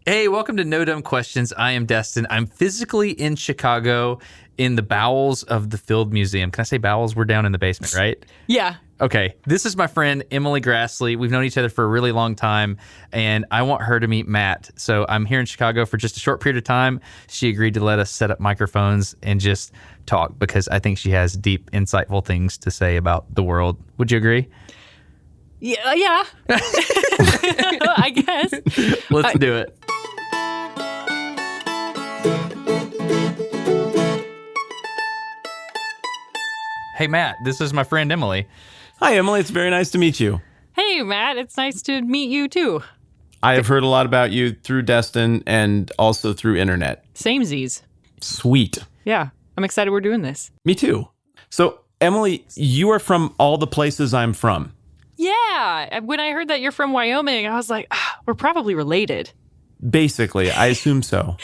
Hey, welcome to No Dumb Questions. I am Destin. I'm physically in Chicago in the bowels of the Field Museum. Can I say bowels? We're down in the basement, right? Yeah. Okay. This is my friend, Emily Graslie. We've known each other for a really long time, and I want her to meet Matt. So I'm here in Chicago for just a short period of time. She agreed to let us set up microphones and just talk because I think she has deep, insightful things to say about the world. Would you agree? Yeah. I guess. Let's do it. Hey, Matt, this is my friend Emily. Hi, Emily. It's very nice to meet you. Hey, Matt. It's nice to meet you, too. I have heard a lot about you through Destin and also through internet. Samesies. Sweet. Yeah. I'm excited we're doing this. Me too. So, Emily, you are from all the places I'm from. Yeah. When I heard that you're from Wyoming, I was like, we're probably related. Basically, I assume so.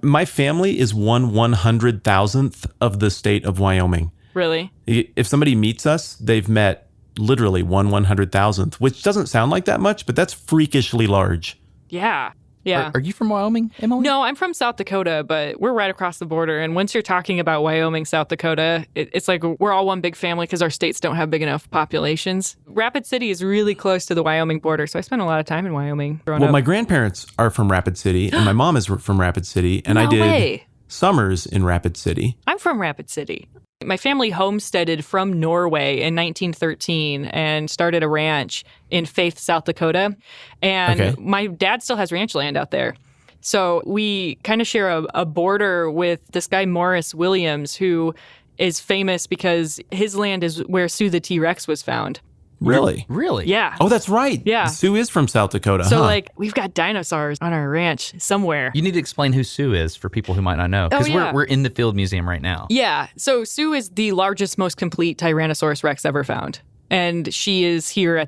My family is 1/100,000th of the state of Wyoming. Really? If somebody meets us, they've met literally 1/100,000th, which doesn't sound like that much, but that's freakishly large. Yeah. Yeah. Are you from Wyoming, Emily? No, I'm from South Dakota, but we're right across the border. And once you're talking about Wyoming, South Dakota, it's like we're all one big family because our states don't have big enough populations. Rapid City is really close to the Wyoming border, so I spent a lot of time in Wyoming growing up. My grandparents are from Rapid City, and my mom is from Rapid City, and I No did way. summers in Rapid City. I'm from Rapid City. My family homesteaded from Norway in 1913 and started a ranch in Faith, South Dakota. And My dad still has ranch land out there. So we kind of share a border with this guy, Morris Williams, who is famous because his land is where Sue the T-Rex was found. Really? Really? Yeah. Oh, that's right. Yeah. Sue is from South Dakota. So, we've got dinosaurs on our ranch somewhere. You need to explain who Sue is for people who might not know. Because we're in the Field Museum right now. Yeah. So Sue is the largest, most complete Tyrannosaurus Rex ever found. And she is here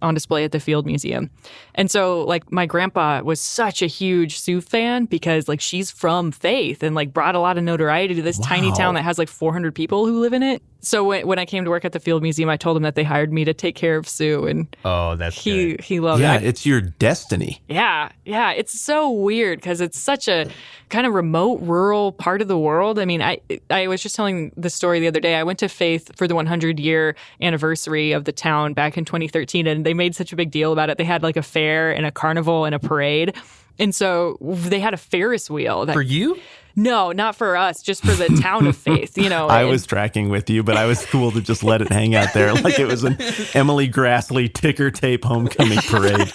on display at the Field Museum. And so, my grandpa was such a huge Sue fan because, she's from Faith and, brought a lot of notoriety to this tiny town that has, 400 people who live in it. So when I came to work at the Field Museum, I told him that they hired me to take care of Sue. And that's he loved it. Yeah, it's your destiny. Yeah. It's so weird because it's such a kind of remote, rural part of the world. I mean, I was just telling the story the other day. I went to Faith for the 100-year anniversary of the town back in 2013, and they made such a big deal about it. They had a fair and a carnival and a parade. And so they had a Ferris wheel. For you? No, not for us, just for the town of Faith, I was tracking with you, but I was cool to just let it hang out there like it was an Emily Graslie ticker tape homecoming parade.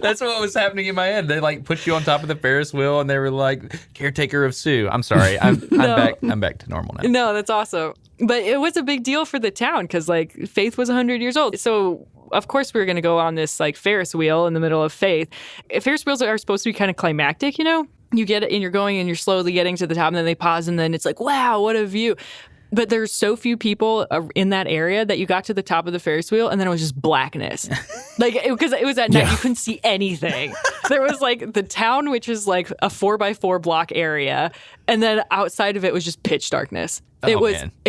That's what was happening in my head. They put you on top of the Ferris wheel and they were like, caretaker of Sue. I'm sorry. I'm back to normal now. No, that's awesome. But it was a big deal for the town because Faith was 100 years old. So of course we were going to go on this Ferris wheel in the middle of Faith. Ferris wheels are supposed to be kind of climactic, You get it and you're going and you're slowly getting to the top and then they pause and then it's wow, what a view. But there's so few people in that area that you got to the top of the Ferris wheel and then it was just blackness. Because it was at night, you couldn't see anything. There was the town, which is a 4x4 block area. And then outside of it was just pitch darkness. It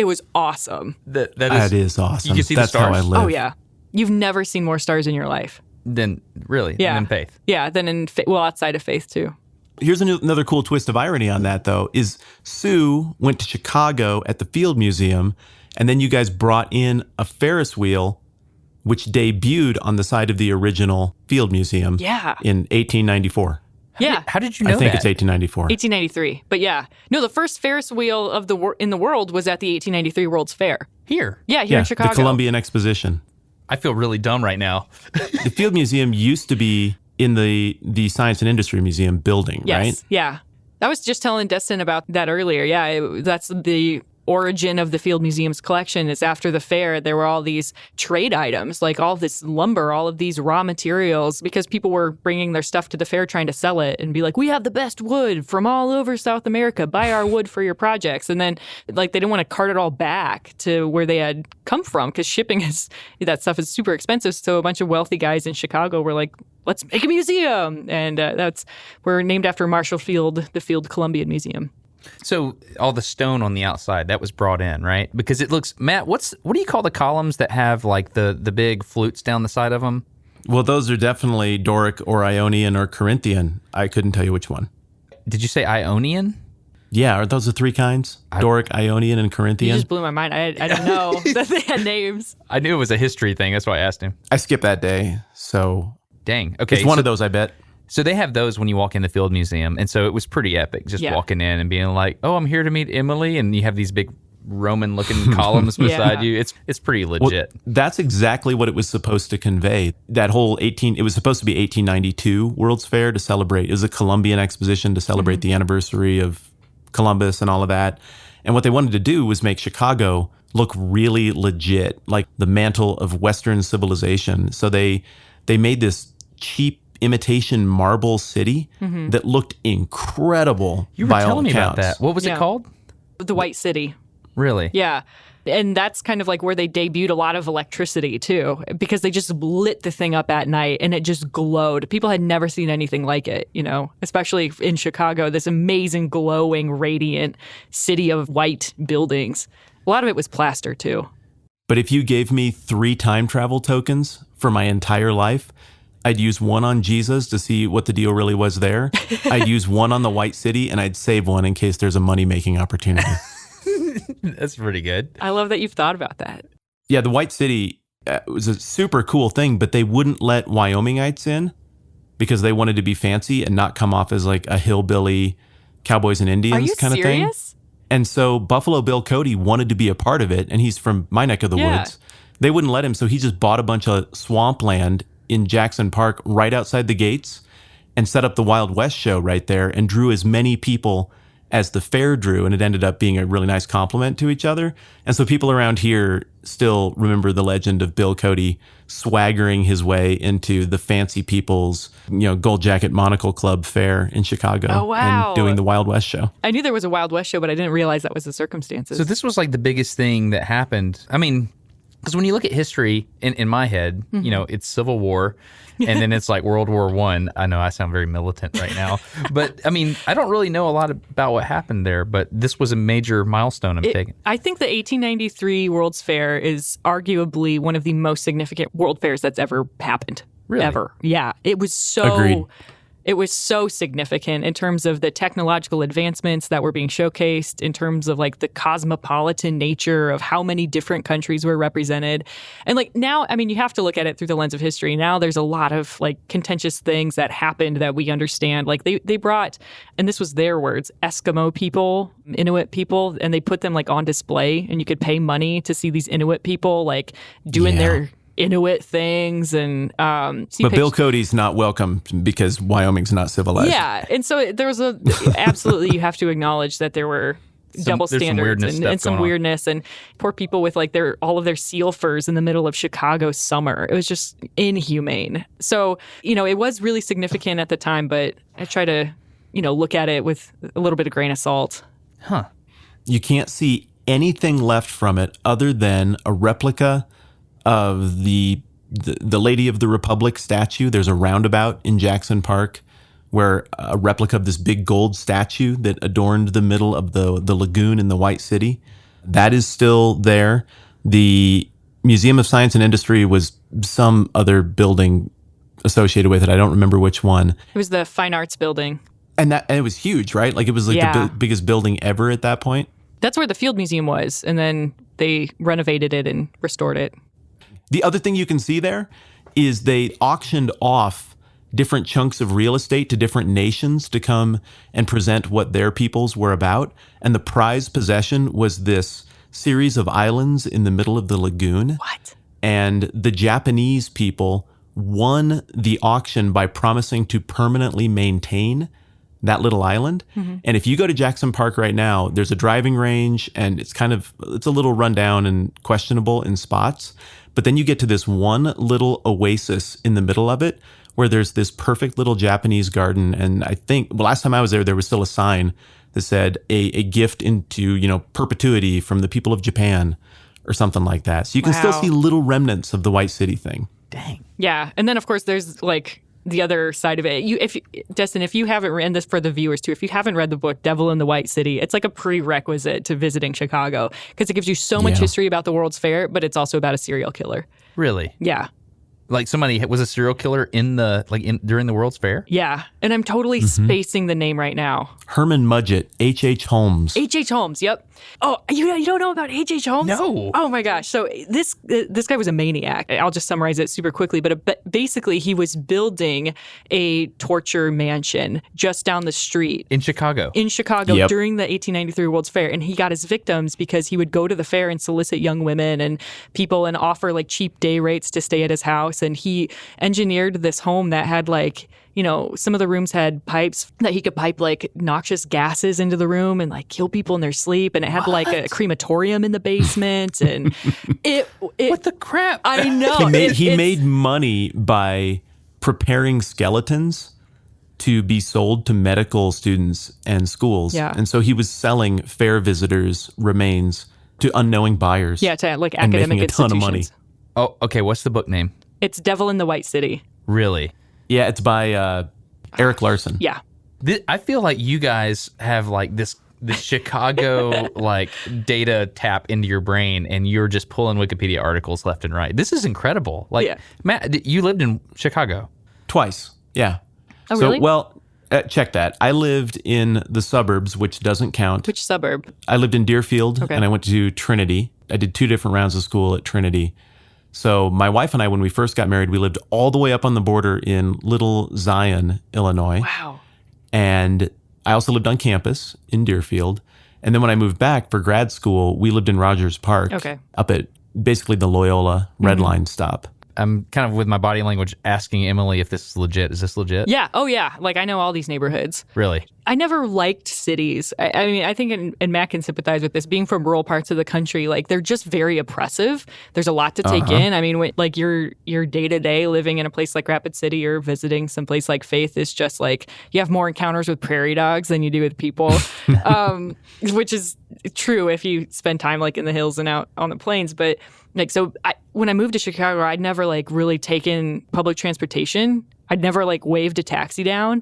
was awesome. That is awesome. You can see That's the stars. How I live. Oh, yeah. You've never seen more stars in your life. Then Faith. Yeah, then outside of Faith too. Here's another cool twist of irony on that, though, is Sue went to Chicago at the Field Museum, and then you guys brought in a Ferris wheel, which debuted on the side of the original Field Museum in 1894. How did you know that? I think it's 1894. 1893. But no, the first Ferris wheel in the world was at the 1893 World's Fair. Here? Yeah, here in Chicago. The Columbian Exposition. I feel really dumb right now. The Field Museum used to be in the Science and Industry Museum building, right? Yes, yeah. I was just telling Destin about that earlier. Yeah, that's the origin of the Field Museum's collection is after the fair, there were all these trade items, all this lumber, all of these raw materials, because people were bringing their stuff to the fair trying to sell it and be like, we have the best wood from all over South America. Buy our wood for your projects. And then they didn't want to cart it all back to where they had come from because shipping that stuff is super expensive. So a bunch of wealthy guys in Chicago were like, let's make a museum. And we're named after Marshall Field, the Field Columbian Museum. So all the stone on the outside, that was brought in, right? Because it looks, Matt, what do you call the columns that have the big flutes down the side of them? Well, those are definitely Doric or Ionian or Corinthian. I couldn't tell you which one. Did you say Ionian? Yeah, are those the three kinds? Doric, Ionian, and You Corinthian? just blew my mind. I didn't know that they had names. I knew it was a history thing. That's why I asked him. I skipped that day, so Dang. Okay. it's one of those, I bet. So they have those when you walk in the Field Museum. And so it was pretty epic just walking in and being like, oh, I'm here to meet Emily. And you have these big Roman-looking columns beside you. It's pretty legit. Well, that's exactly what it was supposed to convey. That whole it was supposed to be 1892 World's Fair to celebrate. It was a Columbian exposition to celebrate the anniversary of Columbus and all of that. And what they wanted to do was make Chicago look really legit, like the mantle of Western civilization. So they made this cheap imitation marble city that looked incredible. You were by all telling me about accounts. that. What was it called? The White City. Really? Yeah. And that's kind of like where they debuted a lot of electricity too, because they just lit the thing up at night and it just glowed. People had never seen anything like it, especially in Chicago, this amazing, glowing, radiant city of white buildings. A lot of it was plaster too. But if you gave me 3 time travel tokens for my entire life, I'd use one on Jesus to see what the deal really was there. I'd use one on the White City, and I'd save one in case there's a money-making opportunity. That's pretty good. I love that you've thought about that. Yeah, the White City was a super cool thing, but they wouldn't let Wyomingites in because they wanted to be fancy and not come off as like a hillbilly cowboys and Indians kind of thing. Are you serious? And so Buffalo Bill Cody wanted to be a part of it, and he's from my neck of the woods. They wouldn't let him, so he just bought a bunch of swampland in Jackson Park right outside the gates and set up the Wild West show right there and drew as many people as the fair drew, and it ended up being a really nice compliment to each other. And so people around here still remember the legend of Bill Cody swaggering his way into the fancy people's, Gold Jacket Monocle Club fair in Chicago. Oh, wow. And doing the Wild West show. I knew there was a Wild West show, but I didn't realize that was the circumstances. So this was like the biggest thing that happened. I mean, because when you look at history in my head, it's Civil War, and then it's like World War I. I know I sound very militant right now, but I mean, I don't really know a lot about what happened there, but this was a major milestone I'm taking. I think the 1893 World's Fair is arguably one of the most significant World Fairs that's ever happened. Really? Ever. Yeah. It was so... Agreed. It was so significant in terms of the technological advancements that were being showcased, in terms of like the cosmopolitan nature of how many different countries were represented. And like now, I mean, you have to look at it through the lens of history. Now there's a lot of like contentious things that happened that we understand. Like they brought, and this was their words, Eskimo people, Inuit people, and they put them like on display, and you could pay money to see these Inuit people like doing their Inuit things. And but Bill Cody's not welcome because Wyoming's not civilized. Yeah. And so there was absolutely, you have to acknowledge that there were double standards and some weirdness, and poor people with like all of their seal furs in the middle of Chicago summer. It was just inhumane. So, it was really significant at the time, but I try to, look at it with a little bit of grain of salt. Huh. You can't see anything left from it other than a replica of the Lady of the Republic statue. There's a roundabout in Jackson Park where a replica of this big gold statue that adorned the middle of the lagoon in the White City, that is still there. The Museum of Science and Industry was some other building associated with it. I don't remember which one. It was the Fine Arts Building. And it was huge, right? Like it was like the biggest building ever at that point. That's where the Field Museum was, and then they renovated it and restored it. The other thing you can see there is they auctioned off different chunks of real estate to different nations to come and present what their peoples were about. And the prize possession was this series of islands in the middle of the lagoon. What? And the Japanese people won the auction by promising to permanently maintain that little island. Mm-hmm. And if you go to Jackson Park right now, there's a driving range, and it's a little rundown and questionable in spots. But then you get to this one little oasis in the middle of it where there's this perfect little Japanese garden. And I think last time I was there was still a sign that said a gift into, perpetuity from the people of Japan or something like that. So you can still see little remnants of the White City thing. Dang. Yeah. And then, of course, there's like the other side of it. Destin, if you haven't read this, for the viewers too, if you haven't read the book Devil in the White City, it's like a prerequisite to visiting Chicago because it gives you so much history about the World's Fair, but it's also about a serial killer. Really? Yeah. Like somebody was a serial killer during the World's Fair? Yeah. And I'm totally spacing the name right now. Herman Mudgett, HH Holmes. HH Holmes, yep. Oh, you don't know about HH Holmes? No. Oh my gosh. So this guy was a maniac. I'll just summarize it super quickly. But basically, he was building a torture mansion just down the street. In Chicago. Yep. During the 1893 World's Fair. And he got his victims because he would go to the fair and solicit young women and people and offer like cheap day rates to stay at his house. And he engineered this home that had like, some of the rooms had pipes that he could pipe like noxious gases into the room and like kill people in their sleep. And it had like a crematorium in the basement. And what the crap? I know. He made money by preparing skeletons to be sold to medical students and schools. Yeah. And so he was selling fair visitors' remains to unknowing buyers. Yeah, to like and academic making a ton of money. institutions. Oh, okay. What's the book name? It's Devil in the White City. Really? Yeah, it's by Eric Larson. Yeah. I feel like you guys have like this Chicago like data tap into your brain, and you're just pulling Wikipedia articles left and right. This is incredible. Like, Yeah. Matt, you lived in Chicago. Twice. Yeah. Oh, really? Well, check that. I lived in the suburbs, which doesn't count. Which suburb? I lived in Deerfield, Okay. and I went to Trinity. I did 2 different rounds of school at Trinity. So my wife and I, when we first got married, we lived all the way up on the border in Little Zion, Illinois. Wow. And I also lived on campus in Deerfield. And then when I moved back for grad school, we lived in Rogers Park, Okay. up at basically the Loyola Red Line stop. I'm kind of with my body language asking Emily if this is legit. Is this legit? Yeah. Oh, yeah. Like, I know all these neighborhoods. Really? I never liked cities. I mean, I think, and Matt can sympathize with this, being from rural parts of the country, like, they're just very oppressive. There's a lot to take in. I mean, like, your day-to-day living in a place like Rapid City or visiting someplace like Faith is just like, you have more encounters with prairie dogs than you do with people, which is true if you spend time, like, in the hills and out on the plains. But, like, so when I moved to Chicago, I'd never, like, really taken public transportation. I'd never, like, waved a taxi down.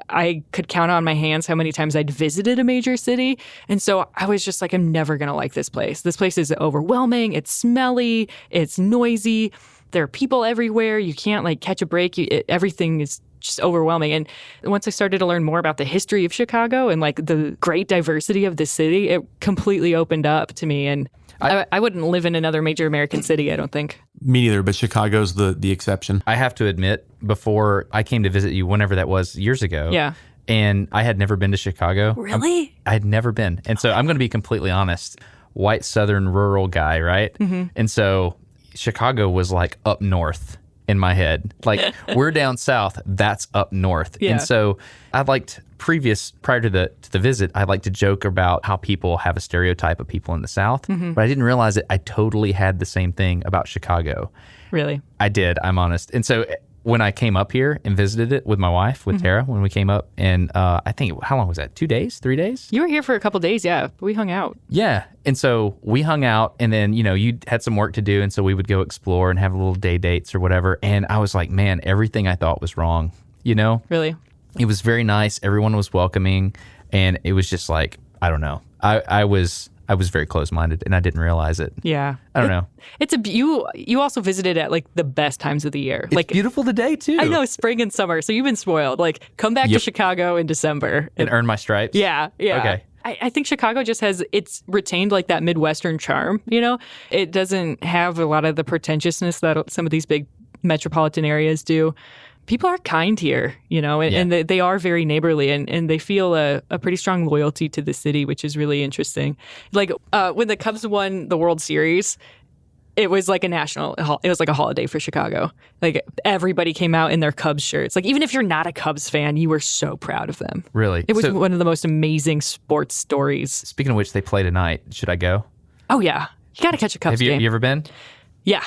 I could count on my hands how many times I'd visited a major city. And so I was just like, I'm never going to like this place. This place is overwhelming. It's smelly. It's noisy. There are people everywhere. You can't like catch a break. Everything is just overwhelming. And once I started to learn more about the history of Chicago and like the great diversity of the city, it completely opened up to me. And I wouldn't live in another major American city, I don't think. Me neither, but Chicago's the exception. I have to admit, before I came to visit you, whenever that was, years ago. Yeah. And I had never been to Chicago. Really? I had never been. And so I'm going to be completely honest. White Southern rural guy, right? Mm-hmm. And so Chicago was like up north in my head. Like we're down south, that's up north. Yeah. And so I liked prior to the visit, I like to joke about how people have a stereotype of people in the South, but I didn't realize that I totally had the same thing about Chicago. Really? I did, I'm honest. And so when I came up here and visited it with my wife, with Tara, when we came up, and I think, how long was that? 2 days? 3 days? You were here for a couple days, yeah. But we hung out. Yeah. And so we hung out, and then, you had some work to do, and so we would go explore and have little day dates or whatever. And I was like, man, everything I thought was wrong, Really? It was very nice. Everyone was welcoming, and it was just like, I don't know. I was very close-minded, and I didn't realize it. Yeah. I don't know. It's you also visited at like the best times of the year. It's like beautiful today too. I know, spring and summer. So you've been spoiled. Like come back to Chicago in December and earn my stripes. Yeah. Okay. I think Chicago just it's retained like that Midwestern charm, It doesn't have a lot of the pretentiousness that some of these big metropolitan areas do. People are kind here, and they are very neighborly, and they feel a pretty strong loyalty to the city, which is really interesting. Like when the Cubs won the World Series, it was like it was like a holiday for Chicago. Like everybody came out in their Cubs shirts. Like even if you're not a Cubs fan, you were so proud of them. Really? It was one of the most amazing sports stories. Speaking of which, they play tonight. Should I go? Oh yeah, you got to catch a Cubs game. Have you ever been? Yeah.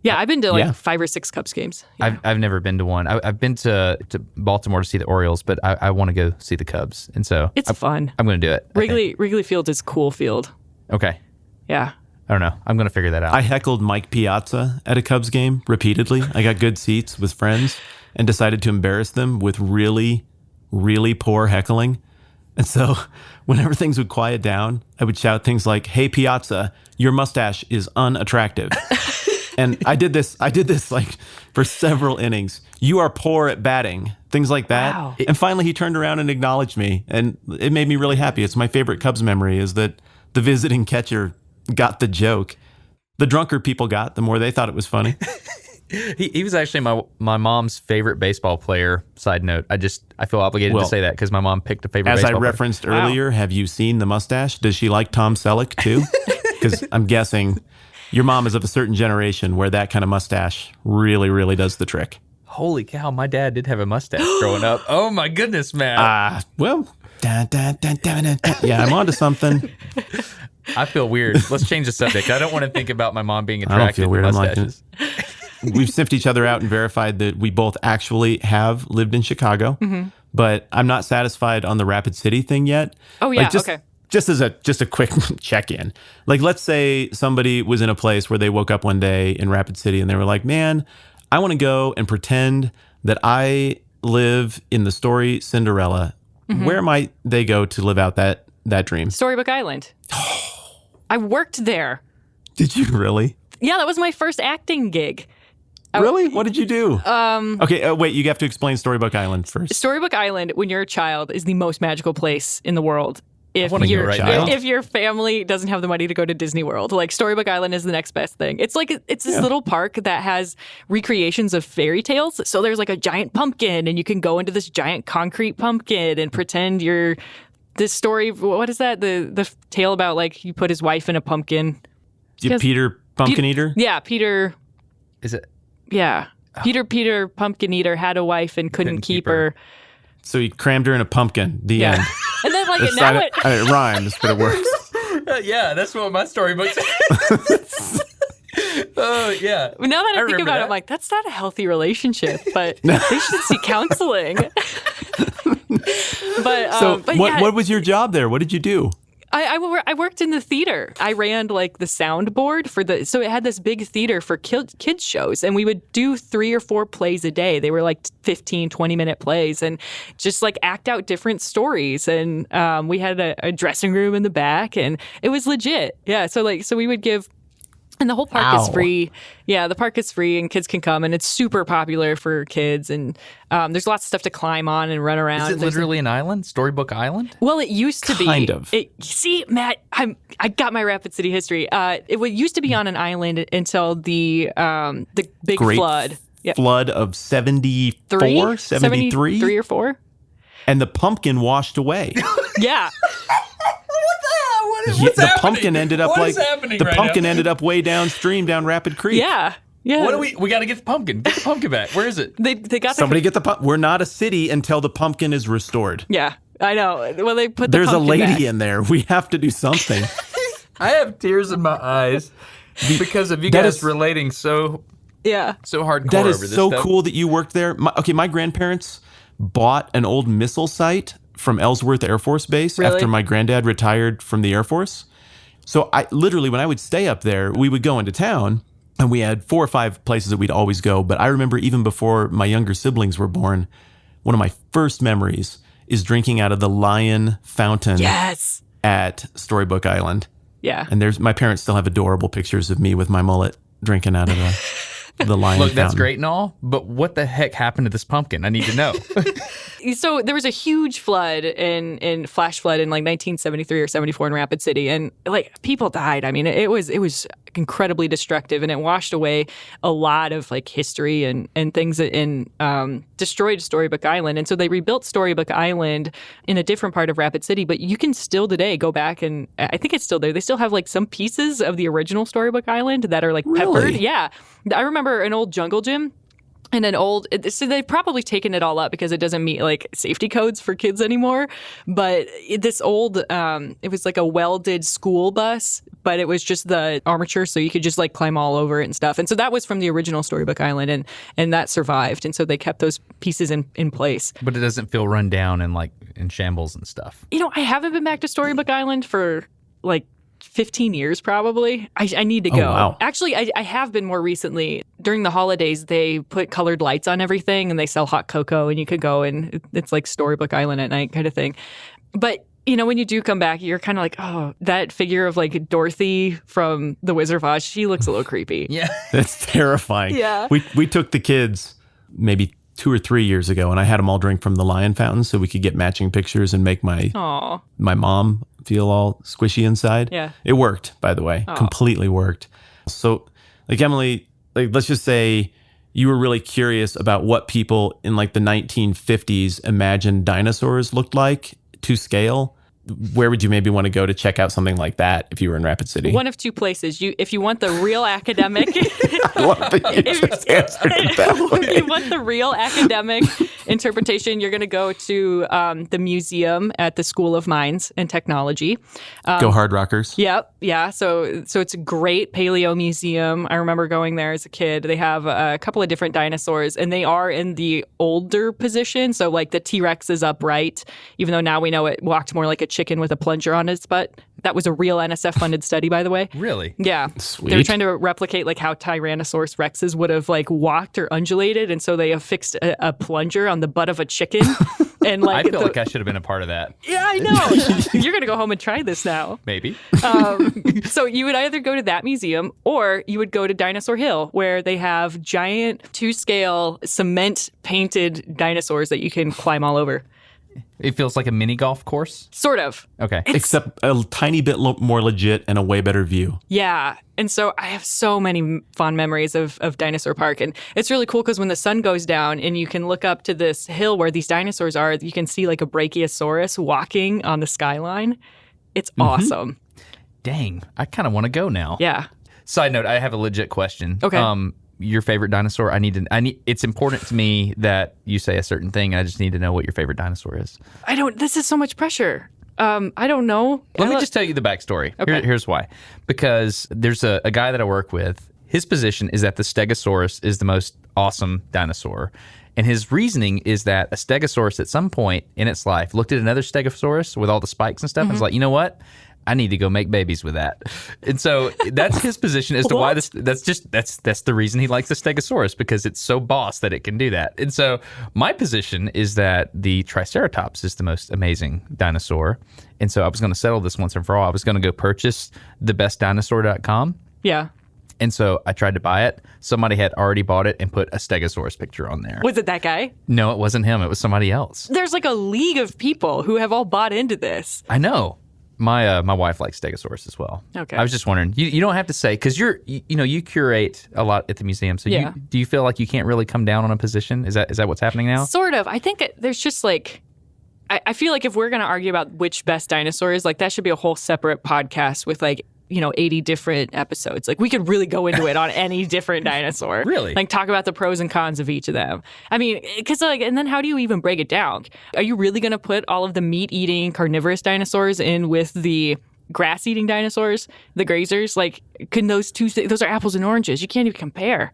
Yeah, I've been to like 5 or 6 Cubs games. Yeah. I've never been to one. I've been to Baltimore to see the Orioles, but I want to go see the Cubs, and so it's fun. I'm going to do it. Wrigley Field is a cool field. Okay. Yeah. I don't know. I'm going to figure that out. I heckled Mike Piazza at a Cubs game repeatedly. I got good seats with friends and decided to embarrass them with really, really poor heckling. And so whenever things would quiet down, I would shout things like, "Hey, Piazza, your mustache is unattractive." And I did this like for several innings. You are poor at batting, things like that. Wow. And finally he turned around and acknowledged me, and it made me really happy. It's my favorite Cubs memory is that the visiting catcher got the joke. The drunker people got, the more they thought it was funny. He was actually my mom's favorite baseball player. Side note, I feel obligated to say that because my mom picked a favorite As baseball I referenced earlier, have you seen the mustache? Does she like Tom Selleck too? Because I'm guessing your mom is of a certain generation where that kind of mustache really, really does the trick. Holy cow, my dad did have a mustache growing up. Oh my goodness, man. Yeah, I'm onto something. I feel weird. Let's change the subject. I don't want to think about my mom being I don't attracted feel weird. to I'm like, mustaches. we've sniffed each other out and verified that we both actually have lived in Chicago, but I'm not satisfied on the Rapid City thing yet. Oh, yeah, okay. Just as a quick check-in. Like, let's say somebody was in a place where they woke up one day in Rapid City and they were like, man, I want to go and pretend that I live in the story Cinderella. Where might they go to live out that dream? Storybook Island. I worked there. Did you really? Yeah, that was my first acting gig. Really? What did you do? Okay, wait, you have to explain Storybook Island first. Storybook Island, when you're a child, is the most magical place in the world. If wanna go your right now. if your family doesn't have the money to go to Disney World, like Storybook Island is the next best thing. It's like it's this little park that has recreations of fairy tales. So there's like a giant pumpkin, and you can go into this giant concrete pumpkin and pretend you're this story. What is that? The tale about like you put his wife in a pumpkin. Peter Pumpkin Eater? Yeah, Peter. Is it? Yeah. Peter Pumpkin Eater had a wife and couldn't keep her. So he crammed her in a pumpkin. The end. And then like It's now not it rhymes, but it works. Yeah, that's what my storybook says. Oh, yeah. now that I think remember about it, that. I'm like, that's not a healthy relationship, but they should see counseling. So but what, yeah, what was your job there? What did you do? I worked in the theater. I ran like the soundboard so it had this big theater for kids shows, and we would do 3 or 4 plays a day. They were like 15, 20-minute plays, and just like act out different stories. And we had a dressing room in the back, and it was legit. Yeah. So we would give. And the whole park is free. Yeah, the park is free and kids can come, and it's super popular for kids. And there's lots of stuff to climb on and run around. Is it literally an island? Storybook Island? Well, it used to be. Kind of. See, Matt, I got my Rapid City history. It used to be on an island until the big Great flood. Yeah. Flood of 74, 73? 3 or 4? And the pumpkin washed away. Yeah. The pumpkin ended up What is happening the right pumpkin now? ended up way downstream down Rapid Creek. Yeah. Yeah. What do we got to get the pumpkin. Get the pumpkin back. Where is it? They got Somebody get the pumpkin. We're not a city until the pumpkin is restored. Yeah, I know. Well, they put There's a pumpkin lady back. in there. We have to do something. I have tears in my eyes because of you That guys is- relating so Yeah. hardcore That over is this so stuff. cool that you worked there. My grandparents bought an old missile site from Ellsworth Air Force Base Really? after my granddad retired from the Air Force. So I literally, when I would stay up there, we would go into town, and we had 4 or 5 places that we'd always go. But I remember even before my younger siblings were born, one of my first memories is drinking out of the Lion Fountain Yes. at Storybook Island. Yeah. And my parents still have adorable pictures of me with my mullet drinking out of the Lion Look, Fountain. that's great and all, but what the heck happened to this pumpkin? I need to know. So there was a huge flood in flash flood in like 1973 or 74 in Rapid City, and like people died. I mean, it was incredibly destructive, and it washed away a lot of like history and things and destroyed Storybook Island. And so they rebuilt Storybook Island in a different part of Rapid City, but you can still today go back, and I think it's still there. They still have like some pieces of the original Storybook Island that are like peppered. Really? Yeah. I remember an old jungle gym. And an old, so they've probably taken it all up because it doesn't meet like safety codes for kids anymore. But this old, it was like a welded school bus, but it was just the armature, so you could just like climb all over it and stuff. And so that was from the original Storybook Island, and that survived. And so they kept those pieces in place. But it doesn't feel run down and like in shambles and stuff. You know, I haven't been back to Storybook Island for like 15 years probably. I need to go. wow. Actually, I have been more recently. During the holidays, they put colored lights on everything, and they sell hot cocoa, and you could go, and it's like Storybook Island at night kind of thing. But You know, when you do come back, you're kind of like, oh, that figure of like Dorothy from The Wizard of Oz, she looks a little creepy. Yeah. That's terrifying. Yeah. We took the kids maybe 2 or 3 years ago, and I had them all drink from the lion fountain so we could get matching pictures and make my mom feel all squishy inside. Yeah. It worked, by the way. Completely worked. So, like, Emily, like, let's just say you were really curious about what people in like the 1950s imagined dinosaurs looked like to scale. Where would you maybe want to go to check out something like that if you were in Rapid City? One of two places. If you want the real academic, I love that you just answered it that way. if you want the real academic interpretation, you're going to go to the museum at the School of Mines and Technology. Go Hard Rockers. Yep. Yeah. So it's a great paleo museum. I remember going there as a kid. They have a couple of different dinosaurs, and they are in the older position. So like the T-Rex is upright, even though now we know it walked more like a chicken with a plunger on its butt. That was a real NSF-funded study, by the way. Really? Yeah. Sweet. They were trying to replicate like how Tyrannosaurus rexes would have like walked or undulated, and so they affixed a plunger on the butt of a chicken. And like I feel like I should have been a part of that. Yeah, I know. You're gonna go home and try this now. Maybe. So you would either go to that museum or you would go to Dinosaur Hill, where they have giant 2-scale cement painted dinosaurs that you can climb all over. It feels like a mini golf course. Sort of. Okay. Except a tiny bit more legit and a way better view. Yeah. And so I have so many fond memories of Dinosaur Park. And it's really cool because when the sun goes down and you can look up to this hill where these dinosaurs are, you can see like a Brachiosaurus walking on the skyline. It's awesome. Dang. I kind of want to go now. Yeah. Side note, I have a legit question. Okay. Your favorite dinosaur? It's important to me that you say a certain thing. I just need to know what your favorite dinosaur is. This is so much pressure. I don't know. Let me just tell you the backstory. Okay. Here's why. Because there's a guy that I work with. His position is that the Stegosaurus is the most awesome dinosaur. And his reasoning is that a Stegosaurus at some point in its life looked at another Stegosaurus with all the spikes and stuff and was like, you know what? I need to go make babies with that. And so that's his position as to why that's the reason he likes the Stegosaurus, because it's so boss that it can do that. And so my position is that the Triceratops is the most amazing dinosaur. And so I was going to settle this once and for all. I was going to go purchase thebestdinosaur.com. Yeah. And so I tried to buy it. Somebody had already bought it and put a Stegosaurus picture on there. Was it that guy? No, it wasn't him. It was somebody else. There's like a league of people who have all bought into this. I know. My wife likes Stegosaurus as well. Okay. I was just wondering. You don't have to say, because you curate a lot at the museum. So Yeah. do you feel like you can't really come down on a position? Is that what's happening now? Sort of. I think there's just like, I feel like if we're going to argue about which best dinosaur is, like that should be a whole separate podcast with like, 80 different episodes. Like we could really go into it on any different dinosaur. Really? Like talk about the pros and cons of each of them. I mean, because like, and then how do you even break it down? Are you really going to put all of the meat-eating carnivorous dinosaurs in with the grass-eating dinosaurs, the grazers? Like, can those those are apples and oranges. You can't even compare.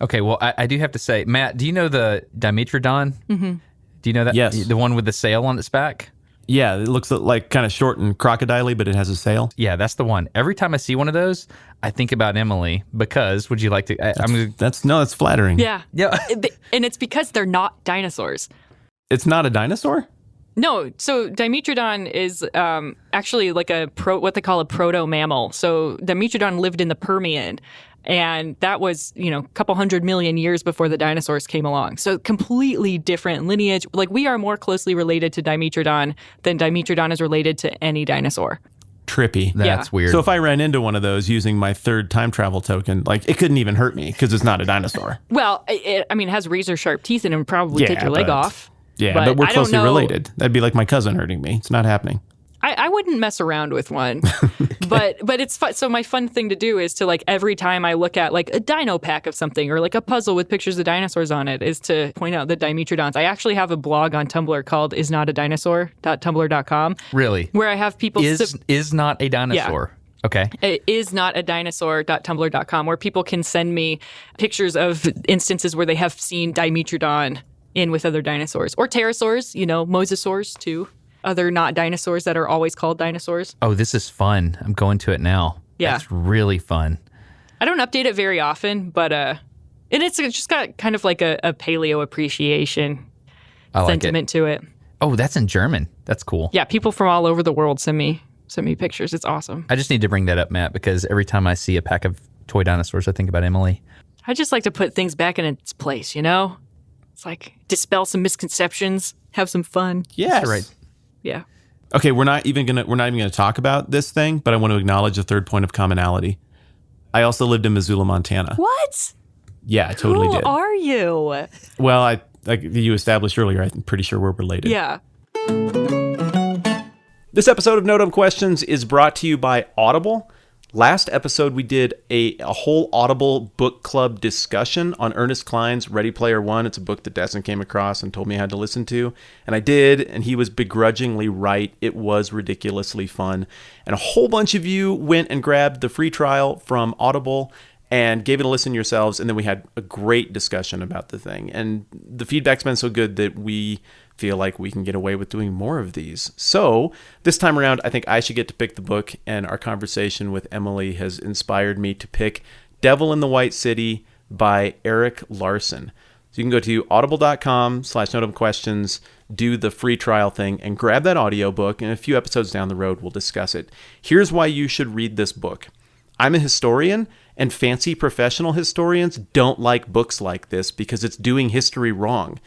Okay, well, I do have to say, Matt, do you know the Dimetrodon? Mm-hmm. Do you know that? Yes. The one with the sail on its back? Yeah, it looks like kind of short and crocodile-y, but it has a sail. Yeah, that's the one. Every time I see one of those, I think about Emily because, would you like to? That's flattering. Yeah. Yeah. And it's because they're not dinosaurs. It's not a dinosaur? No, so Dimetrodon is actually like what they call a proto-mammal. So Dimetrodon lived in the Permian, and that was, a couple 100 million years before the dinosaurs came along. So completely different lineage. Like we are more closely related to Dimetrodon than Dimetrodon is related to any dinosaur. Trippy. That's weird. So if I ran into one of those using my third time travel token, like it couldn't even hurt me because it's not a dinosaur. Well, it has razor sharp teeth and it would probably take your leg off. Yeah, but we're closely related. That'd be like my cousin hurting me. It's not happening. I wouldn't mess around with one, but it's fun. So my fun thing to do is to like every time I look at like a dino pack of something or like a puzzle with pictures of dinosaurs on it is to point out the Dimetrodons. I actually have a blog on Tumblr called isnotadinosaur.tumblr.com. Really? Where I have people... Is not a dinosaur. Yeah. Okay. It is not a dinosaur.tumblr.com where people can send me pictures of instances where they have seen Dimetrodon in with other dinosaurs. Or pterosaurs, mosasaurs too. Other not dinosaurs that are always called dinosaurs. Oh, this is fun. I'm going to it now. Yeah. That's really fun. I don't update it very often, but and it's just got kind of like a paleo appreciation sentiment to it. Oh, that's in German. That's cool. Yeah, people from all over the world send me pictures. It's awesome. I just need to bring that up, Matt, because every time I see a pack of toy dinosaurs, I think about Emily. I just like to put things back in its place, you know? It's like dispel some misconceptions, have some fun. Yes. That's right. Yeah. Okay, we're not even gonna talk about this thing, but I want to acknowledge a third point of commonality. I also lived in Missoula, Montana. What? Yeah, I totally did. Who are you? Well, like you established earlier, I'm pretty sure we're related. Yeah. This episode of No Dumb Questions is brought to you by Audible. Last episode, we did a whole Audible book club discussion on Ernest Cline's Ready Player One. It's a book that Destin came across and told me I had to listen to. And I did, and he was begrudgingly right. It was ridiculously fun. And a whole bunch of you went and grabbed the free trial from Audible and gave it a listen yourselves. And then we had a great discussion about the thing. And the feedback's been so good that we feel like we can get away with doing more of these. So this time around, I think I should get to pick the book, and our conversation with Emily has inspired me to pick Devil in the White City by Erik Larson. So you can go to audible.com/nodumbquestions, do the free trial thing, and grab that audiobook, and a few episodes down the road, we'll discuss it. Here's why you should read this book. I'm a historian, and fancy professional historians don't like books like this because it's doing history wrong.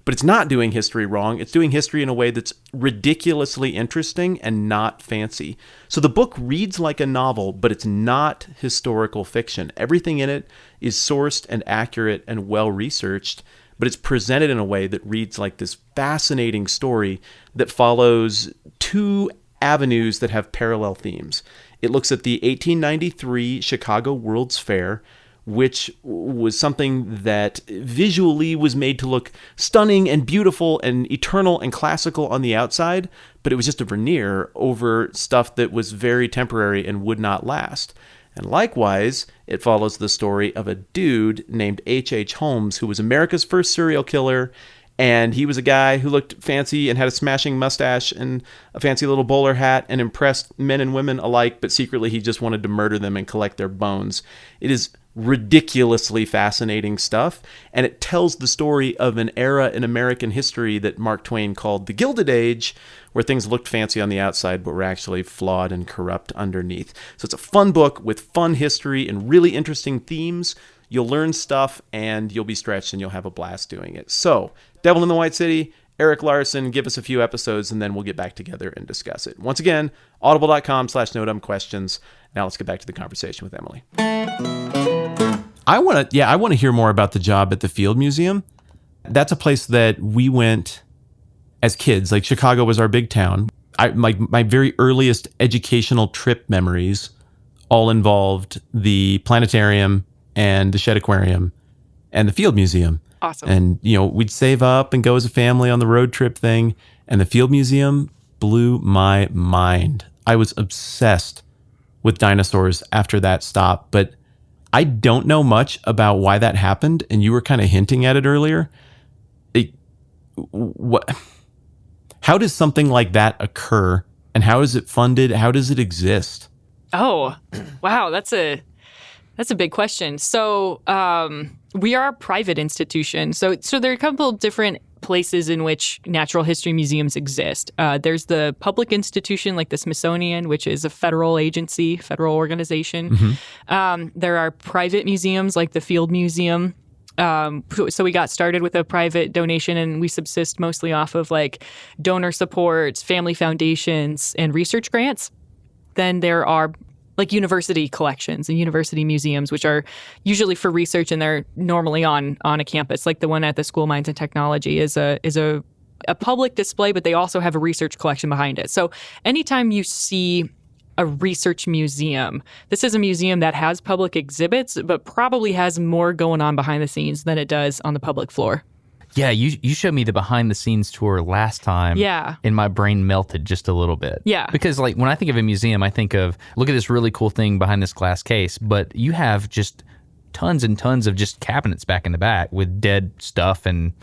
But it's not doing history wrong. It's doing history in a way that's ridiculously interesting and not fancy. So the book reads like a novel, but it's not historical fiction. Everything in it is sourced and accurate and well-researched, but it's presented in a way that reads like this fascinating story that follows two avenues that have parallel themes. It looks at the 1893 Chicago World's Fair, which was something that visually was made to look stunning and beautiful and eternal and classical on the outside, but it was just a veneer over stuff that was very temporary and would not last. And likewise, it follows the story of a dude named HH Holmes, who was America's first serial killer. And he was a guy who looked fancy and had a smashing mustache and a fancy little bowler hat and impressed men and women alike, but secretly he just wanted to murder them and collect their bones. It is ridiculously fascinating stuff, and it tells the story of an era in American history that Mark Twain called the Gilded Age, where things looked fancy on the outside but were actually flawed and corrupt underneath. So it's a fun book with fun history and really interesting themes. You'll learn stuff, and you'll be stretched, and you'll have a blast doing it. So, Devil in the White City, Erik Larson, give us a few episodes, and then we'll get back together and discuss it. Once again, audible.com/nodumbquestions. Now let's get back to the conversation with Emily. I want to hear more about the job at the Field Museum. That's a place that we went as kids. Like, Chicago was our big town. My very earliest educational trip memories all involved the planetarium and the Shed Aquarium and the Field Museum. Awesome. And, we'd save up and go as a family on the road trip thing. And the Field Museum blew my mind. I was obsessed with dinosaurs after that stop. But I don't know much about why that happened. And you were kind of hinting at it earlier. How does something like that occur? And how is it funded? How does it exist? Oh, wow. That's a big question. So we are a private institution. So there are a couple of different places in which natural history museums exist. There's the public institution like the Smithsonian, which is a federal agency, federal organization. Mm-hmm. There are private museums like the Field Museum. So we got started with a private donation, and we subsist mostly off of like donor supports, family foundations, and research grants. Then there are like university collections and university museums, which are usually for research, and they're normally on a campus. Like the one at the School of Mines and Technology is a public display, but they also have a research collection behind it. So anytime you see a research museum, this is a museum that has public exhibits, but probably has more going on behind the scenes than it does on the public floor. Yeah, you showed me the behind the scenes tour last time. Yeah. And my brain melted just a little bit. Yeah. Because like when I think of a museum, I think of, look at this really cool thing behind this glass case, but you have just tons and tons of just cabinets back in the back with dead stuff and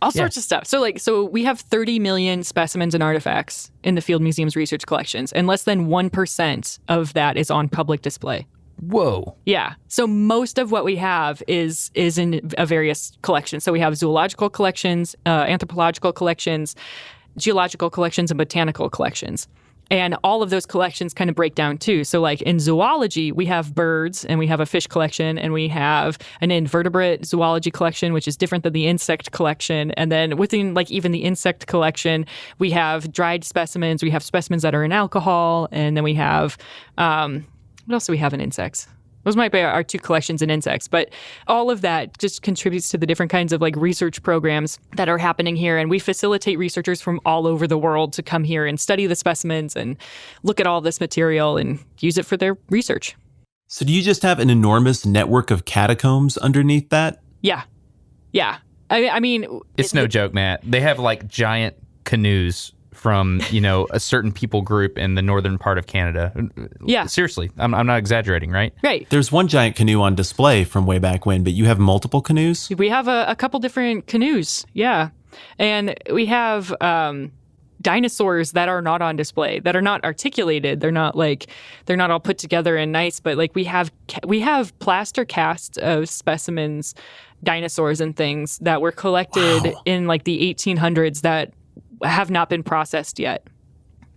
all sorts of stuff. So we have 30 million specimens and artifacts in the Field Museum's research collections, and less than 1% of that is on public display. Whoa. Yeah. So most of what we have is in a various collections. So we have zoological collections, anthropological collections, geological collections, and botanical collections. And all of those collections kind of break down too. So like in zoology, we have birds and we have a fish collection and we have an invertebrate zoology collection, which is different than the insect collection. And then within like even the insect collection, we have dried specimens. We have specimens that are in alcohol. And then we have, what else do we have in insects? Those might be our two collections in insects, but all of that just contributes to the different kinds of like research programs that are happening here. And we facilitate researchers from all over the world to come here and study the specimens and look at all this material and use it for their research. So do you just have an enormous network of catacombs underneath that? Yeah. Yeah. I mean, it's no joke, Matt. They have like giant canoes from, you know, a certain people group in the northern part of Canada. Yeah. Seriously. I'm not exaggerating, right? Right. There's one giant canoe on display from way back when, but you have multiple canoes? We have a couple different canoes. Yeah. And we have dinosaurs that are not on display, that are not articulated. They're not all put together and nice, but like we have plaster casts of specimens, dinosaurs and things that were collected in like the 1800s that have not been processed yet.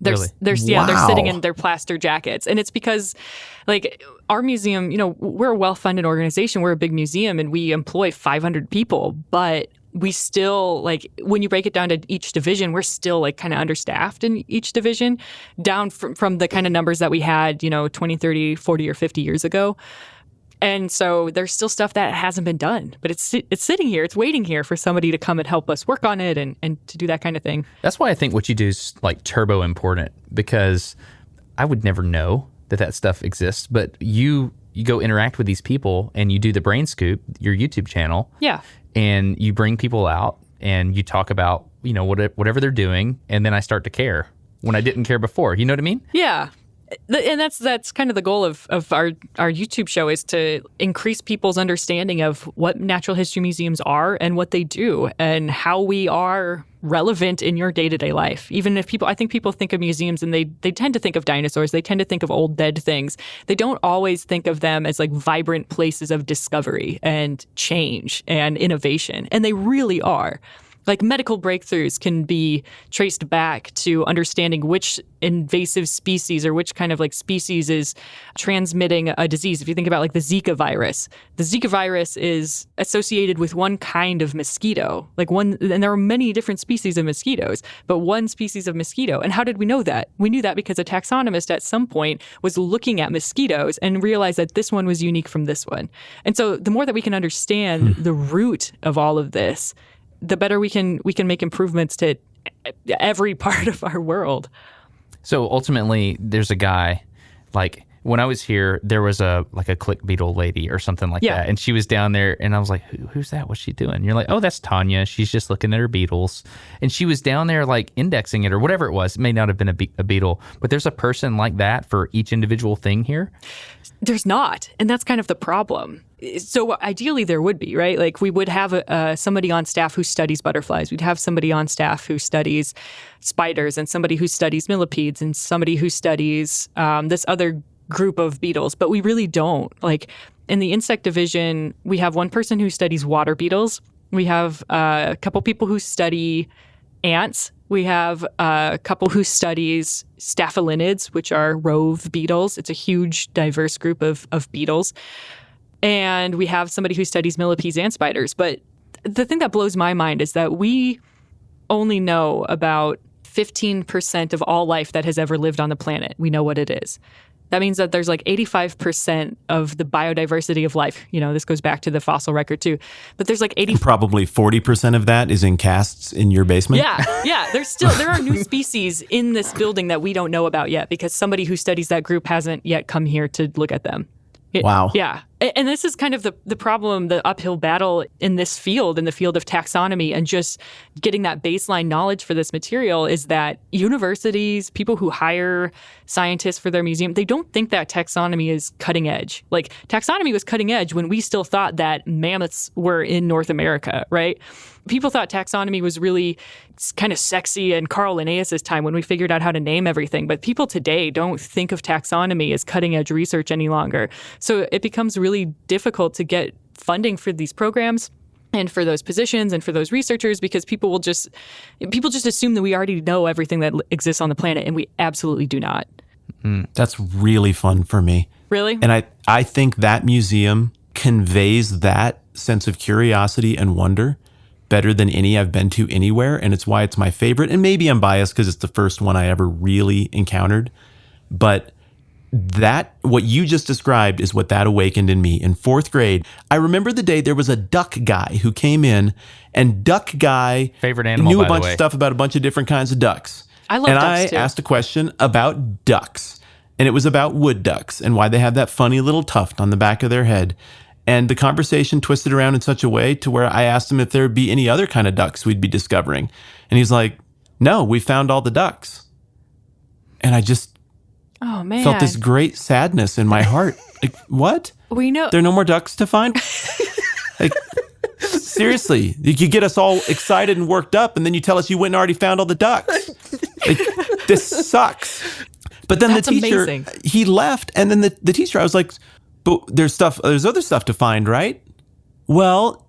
They're sitting in their plaster jackets. And it's because like our museum, you know, we're a well-funded organization. We're a big museum and we employ 500 people, but we still like when you break it down to each division, we're still like kind of understaffed in each division down from the kind of numbers that we had, you know, 20, 30, 40 or 50 years ago. And so there's still stuff that hasn't been done, but it's sitting here. It's waiting here for somebody to come and help us work on it and to do that kind of thing. That's why I think what you do is like turbo important, because I would never know that stuff exists, but you go interact with these people and you do the Brain Scoop, your YouTube channel. Yeah. And you bring people out and you talk about, you know, whatever they're doing. And then I start to care when I didn't care before. You know what I mean? Yeah. And that's kind of the goal of our YouTube show, is to increase people's understanding of what natural history museums are and what they do and how we are relevant in your day-to-day life. Even if I think people think of museums and they tend to think of dinosaurs, they tend to think of old dead things. They don't always think of them as like vibrant places of discovery and change and innovation. And they really are. Like medical breakthroughs can be traced back to understanding which invasive species or which kind of like species is transmitting a disease. If you think about like the Zika virus is associated with one kind of mosquito, and there are many different species of mosquitoes, but one species of mosquito. And how did we know that? We knew that because a taxonomist at some point was looking at mosquitoes and realized that this one was unique from this one. And so the more that we can understand the root of all of this, the better we can make improvements to every part of our world. So ultimately, there's a guy, like when I was here, there was a click beetle lady or something like that. And she was down there and I was like, who's that? What's she doing? And you're like, oh, that's Tanya. She's just looking at her beetles. And she was down there like indexing it or whatever it was. It may not have been a beetle, but there's a person like that for each individual thing here. There's not. And that's kind of the problem. So ideally there would be, right? Like we would have somebody on staff who studies butterflies. We'd have somebody on staff who studies spiders and somebody who studies millipedes and somebody who studies this other group of beetles. But we really don't. Like in the insect division, we have one person who studies water beetles. We have a couple people who study ants. We have a couple who studies staphylinids, which are rove beetles. It's a huge, diverse group of beetles. And we have somebody who studies millipedes and spiders. But the thing that blows my mind is that we only know about 15% of all life that has ever lived on the planet. We know what it is. That means that there's like 85% of the biodiversity of life. You know, this goes back to the fossil record too. But there's like probably 40% of that is in casts in your basement. Yeah. There are new species in this building that we don't know about yet because somebody who studies that group hasn't yet come here to look at them. Wow. Yeah. And this is kind of the problem, the uphill battle in this field, in the field of taxonomy, and just getting that baseline knowledge for this material is that universities, people who hire scientists for their museum, they don't think that taxonomy is cutting edge. Like taxonomy was cutting edge when we still thought that mammoths were in North America, right? People thought taxonomy was really kind of sexy in Carl Linnaeus' time when we figured out how to name everything. But people today don't think of taxonomy as cutting edge research any longer. So it becomes really difficult to get funding for these programs and for those positions and for those researchers, because people just assume that we already know everything that exists on the planet, and we absolutely do not. That's really fun for me. Really? And I think that museum conveys that sense of curiosity and wonder better than any I've been to anywhere. And it's why it's my favorite. And maybe I'm biased because it's the first one I ever really encountered. But that, what you just described, is what that awakened in me. In 4th grade, I remember the day there was a duck guy who came in, and duck guy Favorite animal, knew a by the bunch way. of stuff about a bunch of different kinds of ducks. I love and ducks, I too. asked a question about ducks, and it was about wood ducks and why they have that funny little tuft on the back of their head. And the conversation twisted around in such a way to where I asked him if there would be any other kind of ducks we'd be discovering. And he's like, no, we found all the ducks. And I just Oh, man. felt this great sadness in my heart. Like, what? We know. There are no more ducks to find? Like, seriously, you get us all excited and worked up, and then you tell us you went and already found all the ducks. Like, this sucks. But then That's the teacher, amazing. he left, and then the teacher, I was like, but there's other stuff to find, right? Well,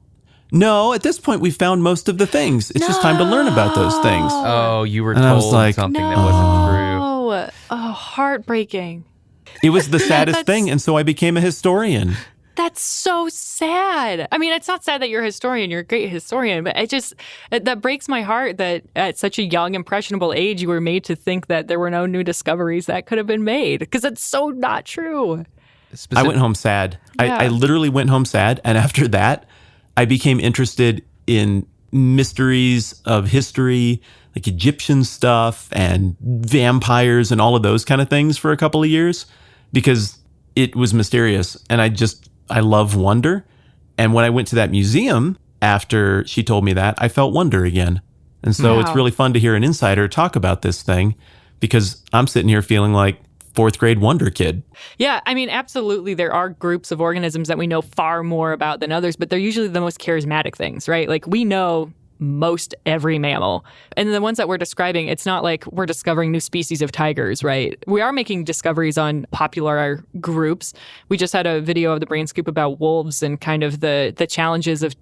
no, at this point we found most of the things. It's just time to learn about those things. Oh, you were And I was told like, something that wasn't true. Oh, heartbreaking. It was the saddest That's- thing, and so I became a historian. That's so sad. I mean, it's not sad that you're a historian. You're a great historian, but that breaks my heart that at such a young, impressionable age, you were made to think that there were no new discoveries that could have been made, because it's so not true. I went home sad. Yeah. I literally went home sad. And after that, I became interested in mysteries of history, like Egyptian stuff and vampires and all of those kind of things for a couple of years, because it was mysterious. And I love wonder. And when I went to that museum after she told me that, I felt wonder again. And so it's Wow. really fun to hear an insider talk about this thing, because I'm sitting here feeling like 4th grade wonder kid. Yeah, I mean, absolutely. There are groups of organisms that we know far more about than others, but they're usually the most charismatic things, right? Like, we know most every mammal. And the ones that we're describing, it's not like we're discovering new species of tigers, right? We are making discoveries on popular groups. We just had a video of the Brain Scoop about wolves and kind of the challenges of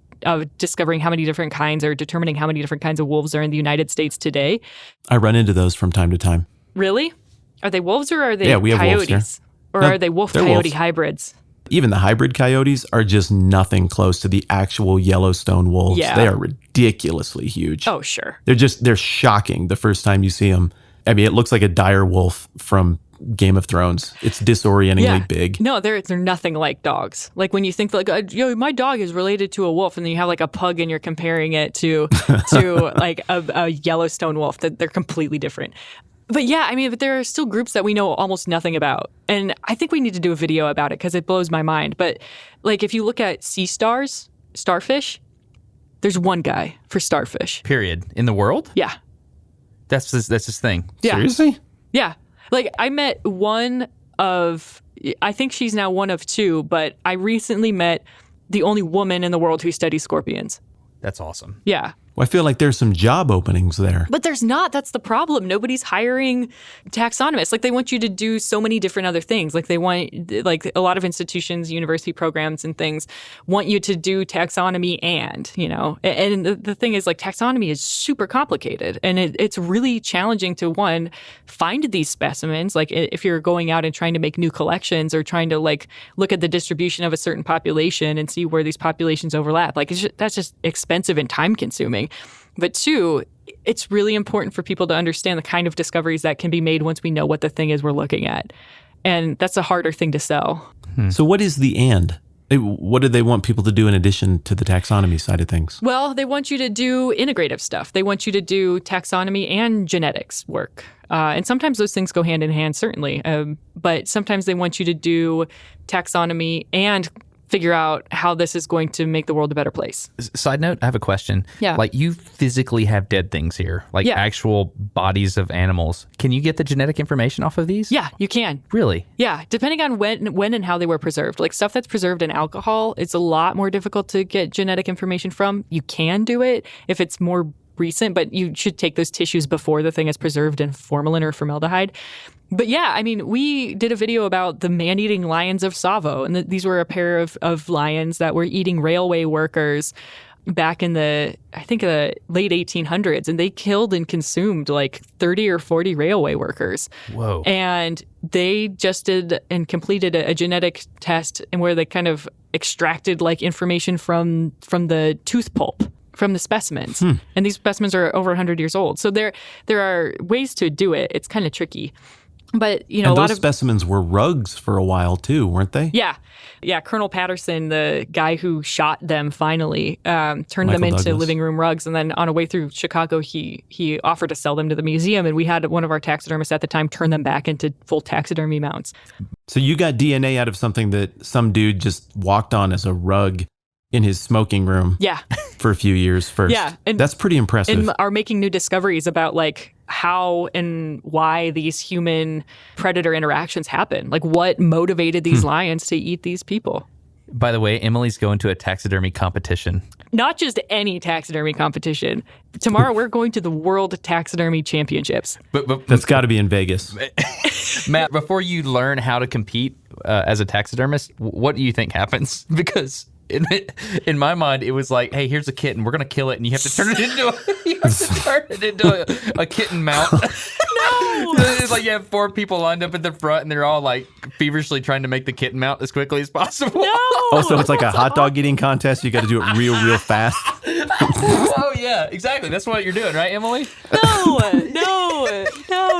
discovering how many different kinds, or determining how many different kinds of wolves are in the United States today. I run into those from time to time. Really? Are they wolves, or are they Yeah, we have wolves coyotes? here. Or No, are they they're wolf-coyote wolves. hybrids? Even the hybrid coyotes are just nothing close to the actual Yellowstone wolves. Yeah. They are ridiculously huge. Oh, sure. They're shocking the first time you see them. I mean, it looks like a dire wolf from Game of Thrones. It's disorientingly big. No, they're nothing like dogs. Like, when you think like, my dog is related to a wolf, and then you have like a pug and you're comparing it to like a Yellowstone wolf, that they're completely different. But yeah, I mean, but there are still groups that we know almost nothing about. And I think we need to do a video about it, because it blows my mind. But like, if you look at sea stars, starfish, there's one guy for starfish. Period. In the world? Yeah. That's his thing. Yeah. Seriously? Yeah. Like, I met I think she's now one of two, but I recently met the only woman in the world who studies scorpions. That's awesome. Yeah. Well, I feel like there's some job openings there. But there's not. That's the problem. Nobody's hiring taxonomists. Like, they want you to do so many different other things. Like, they want, like, a lot of institutions, university programs and things want you to do taxonomy and the thing is, like, taxonomy is super complicated, and it's really challenging to, one, find these specimens. Like, if you're going out and trying to make new collections, or trying to, like, look at the distribution of a certain population and see where these populations overlap. Like, that's just expensive and time consuming. But two, it's really important for people to understand the kind of discoveries that can be made once we know what the thing is we're looking at. And that's a harder thing to sell. So what is the and? What do they want people to do in addition to the taxonomy side of things? Well, they want you to do integrative stuff. They want you to do taxonomy and genetics work. And sometimes those things go hand in hand, certainly. But sometimes they want you to do taxonomy and figure out how this is going to make the world a better place. Side note, I have a question. Yeah. Like, you physically have dead things here, like actual bodies of animals. Can you get the genetic information off of these? Yeah, you can. Really? Yeah, depending on when and how they were preserved. Like stuff that's preserved in alcohol, it's a lot more difficult to get genetic information from. You can do it if it's more recent, but you should take those tissues before the thing is preserved in formalin or formaldehyde. But yeah, I mean, we did a video about the man-eating lions of Tsavo, and these were a pair of lions that were eating railway workers back in the late 1800s, and they killed and consumed like 30 or 40 railway workers. Whoa. And they just did and completed a genetic test and where they kind of extracted like information from the tooth pulp from the specimens. And these specimens are over 100 years old. So there are ways to do it. It's kind of tricky. But, you know, and a lot those of specimens were rugs for a while too, weren't they? Yeah. Colonel Patterson, the guy who shot them finally, turned them into Douglas. living room rugs. And then on a way through Chicago, he offered to sell them to the museum. And we had one of our taxidermists at the time turn them back into full taxidermy mounts. So you got DNA out of something that some dude just walked on as a rug in his smoking room. Yeah. For a few years first. Yeah. And that's pretty impressive. And are making new discoveries about like how and why these human predator interactions happen. Like what motivated these lions to eat these people. By the way, Emily's going to a taxidermy competition. Not just any taxidermy competition. Tomorrow we're going to the World Taxidermy Championships. But that's got to be in Vegas. Matt, before you learn how to compete as a taxidermist, what do you think happens? Because in my mind, it was like, hey, here's a kitten. We're going to kill it, and you have to turn it into a kitten mount. No! It's like you have 4 people lined up at the front, and they're all like feverishly trying to make the kitten mount as quickly as possible. No! Oh, so it's like a hot dog eating contest. You got to do it real fast. Oh, yeah, exactly. That's what you're doing, right, Emily? No,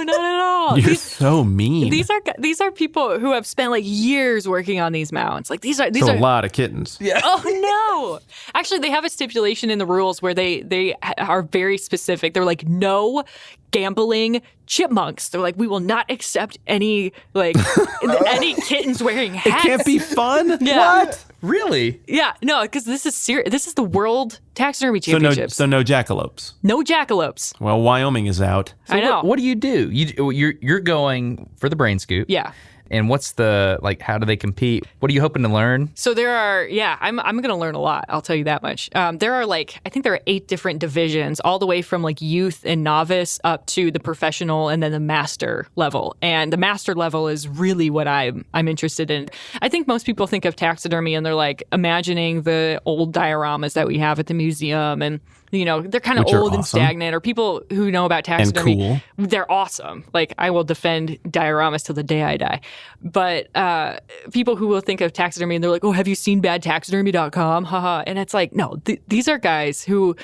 not at all. You're so mean. These are people who have spent like years working on these mounts. Like these are a lot of kittens. Yeah. Oh no! Actually, they have a stipulation in the rules where they are very specific. They're like, no gambling chipmunks. They're like, we will not accept any any kittens wearing hats. It can't be fun. Yeah. What? Really? Yeah, no, because this is serious. This is the World Taxidermy Championships. So no jackalopes. No jackalopes. Well, Wyoming is out. So I know. What do you do? You're going for the brain scoop. Yeah. And what's how do they compete? What are you hoping to learn? So there are, I'm going to learn a lot. I'll tell you that much. There are I think there are 8 different divisions, all the way from like youth and novice up to the professional and then the master level. And the master level is really what I'm interested in. I think most people think of taxidermy and they're like imagining the old dioramas that we have at the museum, and you know, they're kind of old and stagnant, or people who know about taxidermy. And cool. They're awesome. Like, I will defend dioramas till the day I die. But people who will think of taxidermy and they're like, oh, have you seen badtaxidermy.com? Haha. And it's like, no, these are guys who,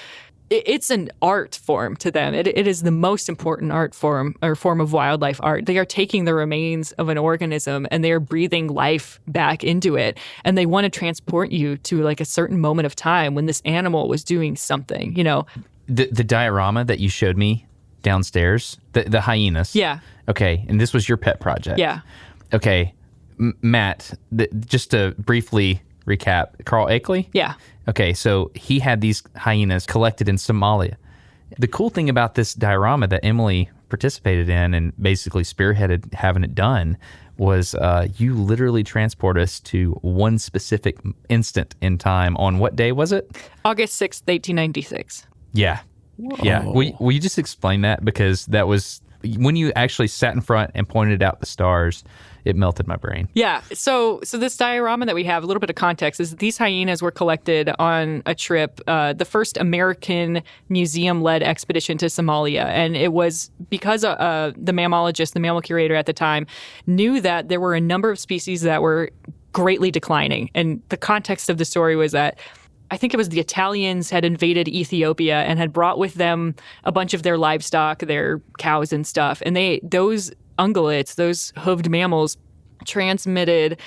it's an art form to them. It is the most important art form or form of wildlife art. They are taking the remains of an organism and they are breathing life back into it. And they want to transport you to like a certain moment of time when this animal was doing something, you know. The diorama that you showed me downstairs, the hyenas. Yeah. Okay. And this was your pet project. Yeah. Okay. Matt, just to briefly recap, Carl Akeley? Yeah. Okay, so he had these hyenas collected in Somalia. The cool thing about this diorama that Emily participated in and basically spearheaded having it done was you literally transport us to one specific instant in time. On what day was it? August 6th, 1896. Yeah. Whoa. Yeah. Will you just explain that? Because that was, when you actually sat in front and pointed out the stars, it melted my brain. Yeah. So this diorama that we have, a little bit of context, is these hyenas were collected on a trip, the first American museum-led expedition to Somalia. And it was because the mammalogist, the mammal curator at the time, knew that there were a number of species that were greatly declining. And the context of the story was that I think it was the Italians had invaded Ethiopia and had brought with them a bunch of their livestock, their cows and stuff. And those ungulates, those hoofed mammals, transmitted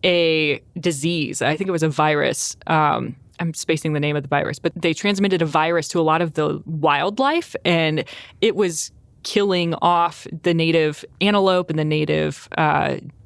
a disease. I think it was a virus. I'm spacing the name of the virus, but they transmitted a virus to a lot of the wildlife, and it was killing off the native antelope and the native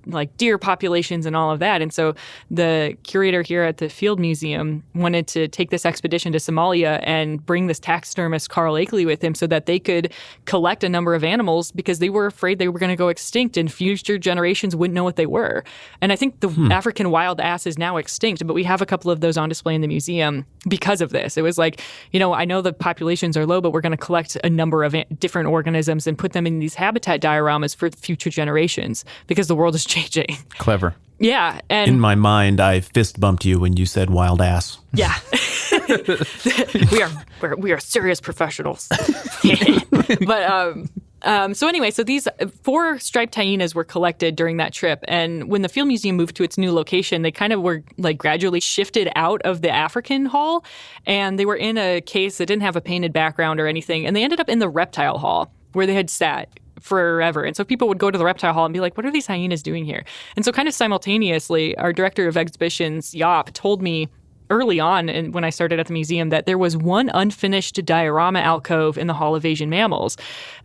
like deer populations and all of that. And so the curator here at the Field Museum wanted to take this expedition to Somalia and bring this taxidermist Carl Akeley with him so that they could collect a number of animals because they were afraid they were going to go extinct and future generations wouldn't know what they were. And I think the African wild ass is now extinct, but we have a couple of those on display in the museum because of this. It was like, I know the populations are low, but we're going to collect a number of different organisms and put them in these habitat dioramas for future generations because the world is changing. Clever. Yeah. And In my mind, I fist bumped you when you said wild ass. yeah. we are serious professionals. But so anyway, so these 4 striped hyenas were collected during that trip. And when the Field Museum moved to its new location, they kind of were like gradually shifted out of the African hall. And they were in a case that didn't have a painted background or anything. And they ended up in the reptile hall where they had sat forever. And so people would go to the reptile hall and be like, what are these hyenas doing here? And so kind of simultaneously, our director of exhibitions, Yop, told me early on and when I started at the museum that there was one unfinished diorama alcove in the Hall of Asian Mammals.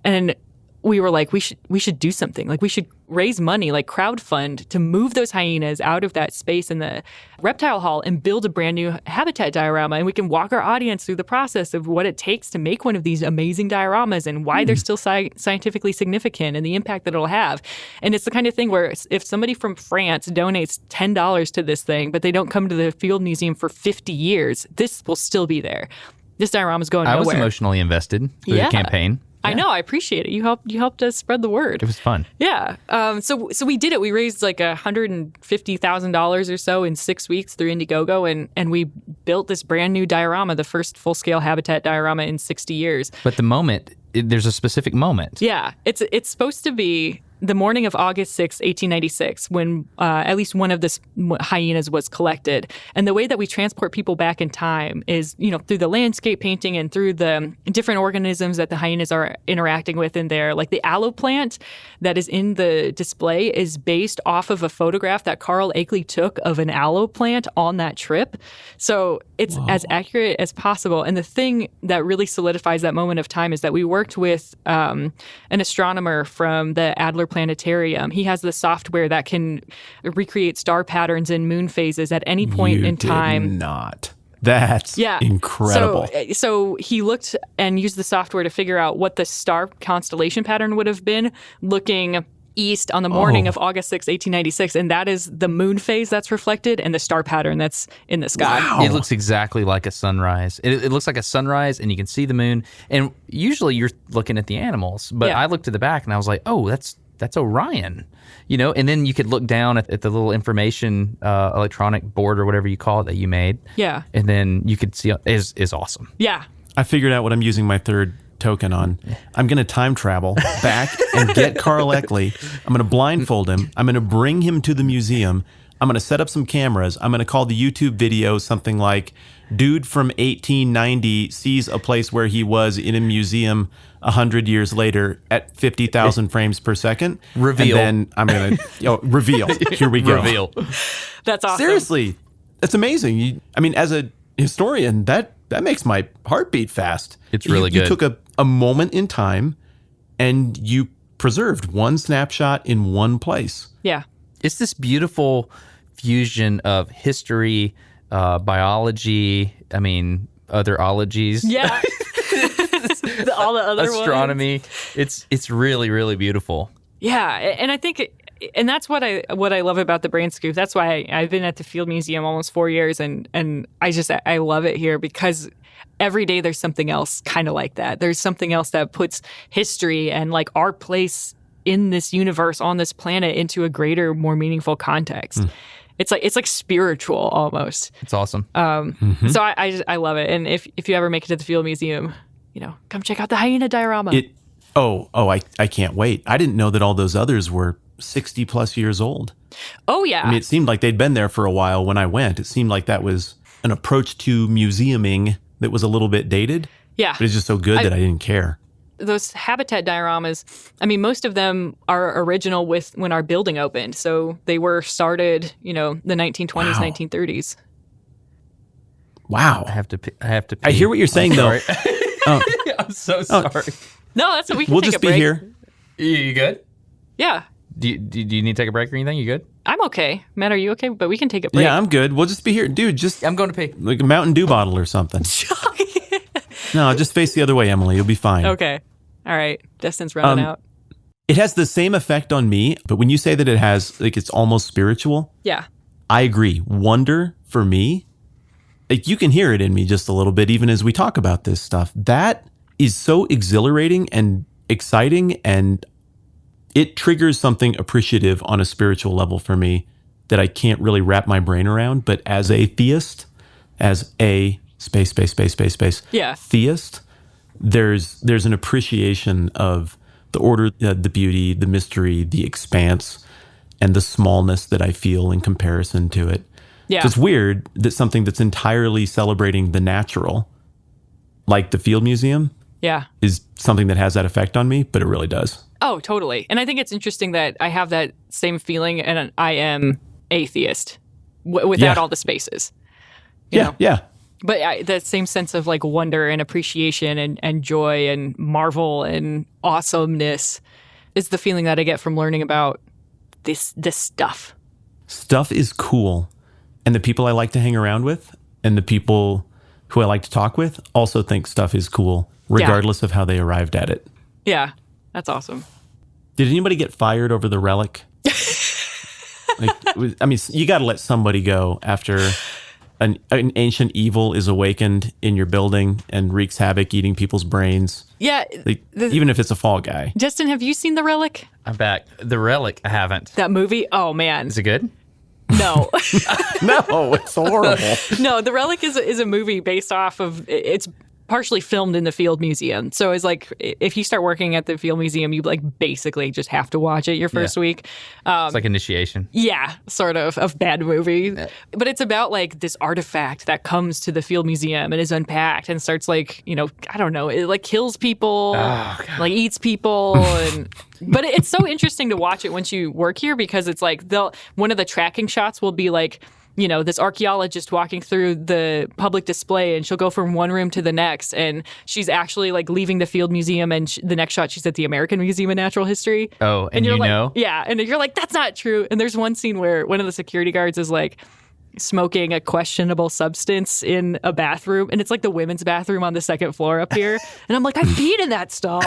And we were like, we should do something. Like, we should raise money, like crowdfund, to move those hyenas out of that space in the reptile hall and build a brand new habitat diorama. And we can walk our audience through the process of what it takes to make one of these amazing dioramas and why they're still scientifically significant and the impact that it'll have. And it's the kind of thing where if somebody from France donates $10 to this thing, but they don't come to the Field Museum for 50 years, this will still be there. This diorama's going nowhere. I was emotionally invested through the campaign. I know. I appreciate it. You helped us spread the word. It was fun. Yeah. So we did it. We raised like $150,000 or so in 6 weeks through Indiegogo, and we built this brand new diorama, the first full-scale habitat diorama in 60 years. But the moment, there's a specific moment. Yeah. It's supposed to be the morning of August 6, 1896, when at least one of the hyenas was collected. And the way that we transport people back in time is, through the landscape painting and through the different organisms that the hyenas are interacting with in there. Like the aloe plant that is in the display is based off of a photograph that Carl Akeley took of an aloe plant on that trip. So it's as accurate as possible. And the thing that really solidifies that moment of time is that we worked with an astronomer from the Adler Planetarium. He has the software that can recreate star patterns and moon phases at any point in time. That's incredible. So he looked and used the software to figure out what the star constellation pattern would have been looking east on the morning of August 6, 1896. And that is the moon phase that's reflected and the star pattern that's in the sky. Wow. It looks exactly like a sunrise. It looks like a sunrise and you can see the moon. And usually you're looking at the animals. But I looked to the back and I was like, oh, that's Orion, and then you could look down at the little information electronic board or whatever you call it that you made. Yeah. And then you could see is awesome. Yeah. I figured out what I'm using my third token on. I'm going to time travel back and get Carl Akeley. I'm going to blindfold him. I'm going to bring him to the museum. I'm going to set up some cameras. I'm going to call the YouTube video something like, dude from 1890 sees a place where he was in a museum 100 years later at 50,000 frames per second. Reveal. And then I'm going to reveal. Here we go. Reveal. That's awesome. Seriously. That's amazing. As a historian, that makes my heart beat fast. It's really good. You took a moment in time and you preserved one snapshot in one place. Yeah. It's this beautiful fusion of history, biology, other ologies. Yeah. All the other astronomy. ones. It's really, really beautiful. Yeah, and I think, and that's what I love about the Brain Scoop. That's why I've been at the Field Museum almost 4 years, and I love it here because every day there's something else kind of like that. There's something else that puts history and like our place in this universe on this planet into a greater, more meaningful context. It's like spiritual almost. It's awesome. So I love it, and if you ever make it to the Field Museum, come check out the hyena diorama. I can't wait. I didn't know that all those others were 60 plus years old. Oh, yeah. It seemed like they'd been there for a while when I went. It seemed like that was an approach to museuming that was a little bit dated. Yeah. But it's just so good that I didn't care. Those habitat dioramas, most of them are original with when our building opened. So they were started, the 1920s, 1930s. Wow. I have to pee. I hear what you're saying, though. I'm so sorry. No, that's what we can We'll take just a break. be here. You good? Yeah. Do you need to take a break or anything? You good? I'm okay. Matt, are you okay? But we can take a break. Yeah, I'm good. We'll just be here. Dude, just I'm going to pee. like a Mountain Dew bottle or something. No, just face the other way, Emily. You'll be fine. Okay. All right. Destin's running out. It has the same effect on me, but when you say that it has, like, it's almost spiritual, Yeah. I agree. Wonder, for me, like, you can hear it in me just a little bit, even as we talk about this stuff. That is so exhilarating and exciting, and it triggers something appreciative on a spiritual level for me that I can't really wrap my brain around. But as a theist, as a space, Yeah. theist, there's an appreciation of the order, the beauty, the mystery, the expanse, and the smallness that I feel in comparison to it. Yeah. So it's weird that something that's entirely celebrating the natural, like the Field Museum, Yeah. is something that has that effect on me, but it really does. Oh, totally. And I think it's interesting that I have that same feeling, and I am atheist without Yeah. all the spaces. You know? Yeah. But that same sense of like wonder and appreciation and joy and marvel and awesomeness is the feeling that I get from learning about this stuff. Stuff is cool. And the people I like to hang around with and the people who I like to talk with also think stuff is cool, regardless of how they arrived at it. Yeah, that's awesome. Did anybody get fired over the Relic? I mean, you got to let somebody go after an ancient evil is awakened in your building and wreaks havoc, eating people's brains. Yeah. Like, even if it's a fall guy. Justin, have you seen The Relic? I'm back. The Relic, I haven't. That movie? Oh, man. Is it good? No. No, it's horrible. No, The Relic is a movie based off of, it's partially filmed in the Field Museum. So it's like, if you start working at the Field Museum, you like basically just have to watch it your first week. It's like initiation. Yeah, sort of bad movie. Yeah. But it's about like this artifact that comes to the Field Museum and is unpacked and starts like, I don't know, it like kills people, like eats people. But it's so interesting to watch it once you work here because it's like one of the tracking shots will be like, this archaeologist walking through the public display and she'll go from one room to the next and she's actually like leaving the Field Museum and the next shot she's at the American Museum of Natural History. Oh, and you're you like, know? Yeah, and you're like, that's not true. And there's one scene where one of the security guards is like smoking a questionable substance in a bathroom and it's like the women's bathroom on the second floor up here. And I'm like, I peed in that stall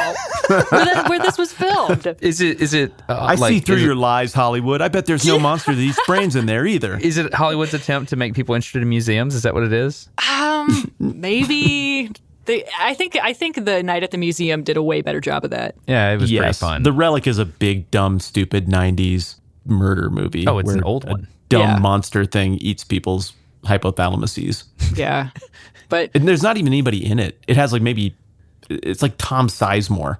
where this was filmed. Is it? I see through your lies, Hollywood. I bet there's no monster that eats brains in there either. Is it Hollywood's attempt to make people interested in museums? Is that what it is? Maybe. I think the Night at the Museum did a way better job of that. Yeah, it was pretty fun. The Relic is a big, dumb, stupid 90s murder movie. Oh, it's an old one. Dumb monster thing eats people's hypothalamuses. Yeah. But and there's not even anybody in it. It has like it's like Tom Sizemore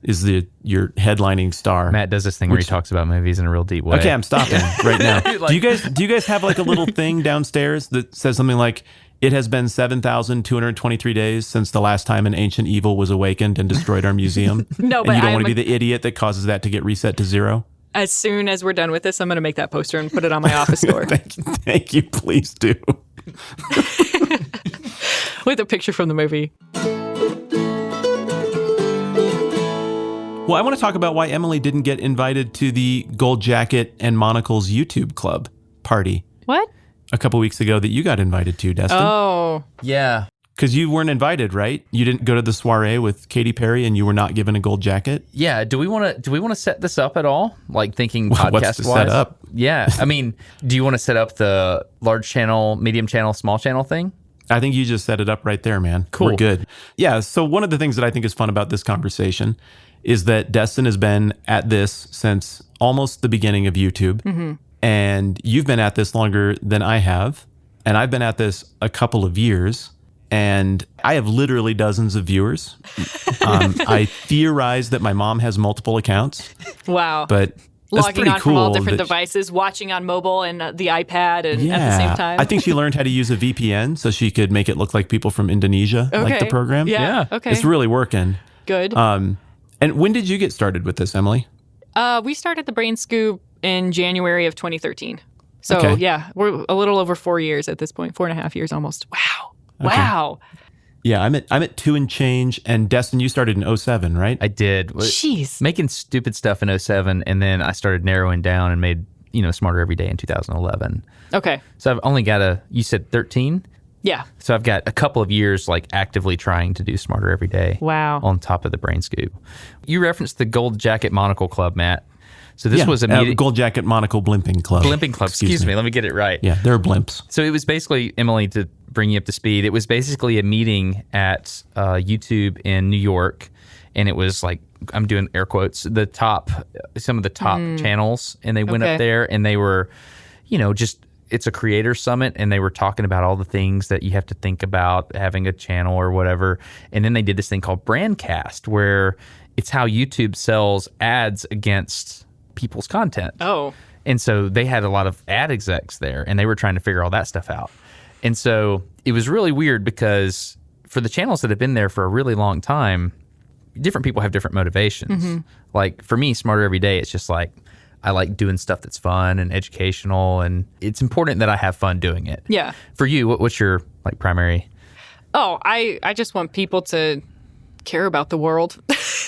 is your headlining star. Matt does this thing where he talks about movies in a real deep way. Okay, I'm stopping right now. Do you guys have like a little thing downstairs that says something like, it has been 7,223 days since the last time an ancient evil was awakened and destroyed our museum? No, but and you don't want to be the idiot that causes that to get reset to zero? As soon as we're done with this, I'm going to make that poster and put it on my office door. Thank you. Please do. With a picture from the movie. Well, I want to talk about why Emily didn't get invited to the Gold Jacket and Monocle's YouTube Club party. What? A couple weeks ago that you got invited to, Destin. Oh. Yeah. Because you weren't invited, right? You didn't go to the soiree with Katy Perry and you were not given a gold jacket? Yeah. Do we want to set this up at all? Like thinking podcast-wise? What's to set up? Yeah. I mean, do you want to set up the large channel, medium channel, small channel thing? I think you just set it up right there, man. Cool. We're good. Yeah. So one of the things that I think is fun about this conversation is that Destin has been at this since almost the beginning of YouTube. Mm-hmm. And you've been at this longer than I have. And I've been at this a couple of years. And I have literally dozens of viewers. I theorize that my mom has multiple accounts. Wow. But logging on cool from all different devices, watching on mobile and the iPad and at the same time. I think she learned how to use a VPN so she could make it look like people from Indonesia like the program. Yeah. Okay. It's really working. Good. And when did you get started with this, Emily? We started the Brain Scoop in January of 2013. So yeah, we're a little over 4 years at this point, 4.5 years almost. Wow. Okay. Wow. Yeah, I'm at 2 and change. And Destin, you started in 2007, right? I did. Jeez. Making stupid stuff in 2007, and then I started narrowing down and made, Smarter Every Day in 2011. Okay. So I've only got you said 13? Yeah. So I've got a couple of years like actively trying to do Smarter Every Day. Wow. On top of the Brain Scoop. You referenced the Gold Jacket Monocle Club, Matt. So this was a meeting. Gold Jacket Monocle Blimping Club. Blimping Club. Excuse me. Let me get it right. Yeah, they're blimps. So it was basically, Emily, to bring you up to speed, it was basically a meeting at YouTube in New York. And it was like, I'm doing air quotes, some of the top channels. And they went up there and they were, it's a creator summit, and they were talking about all the things that you have to think about having a channel or whatever. And then they did this thing called Brandcast, where it's how YouTube sells ads against people's content. Oh. And so they had a lot of ad execs there, and they were trying to figure all that stuff out. And so it was really weird because for the channels that have been there for a really long time, different people have different motivations. Mm-hmm. Like for me, Smarter Every Day, it's just like, I like doing stuff that's fun and educational, and it's important that I have fun doing it. Yeah. For you, what's your like primary? Oh, I just want people to care about the world.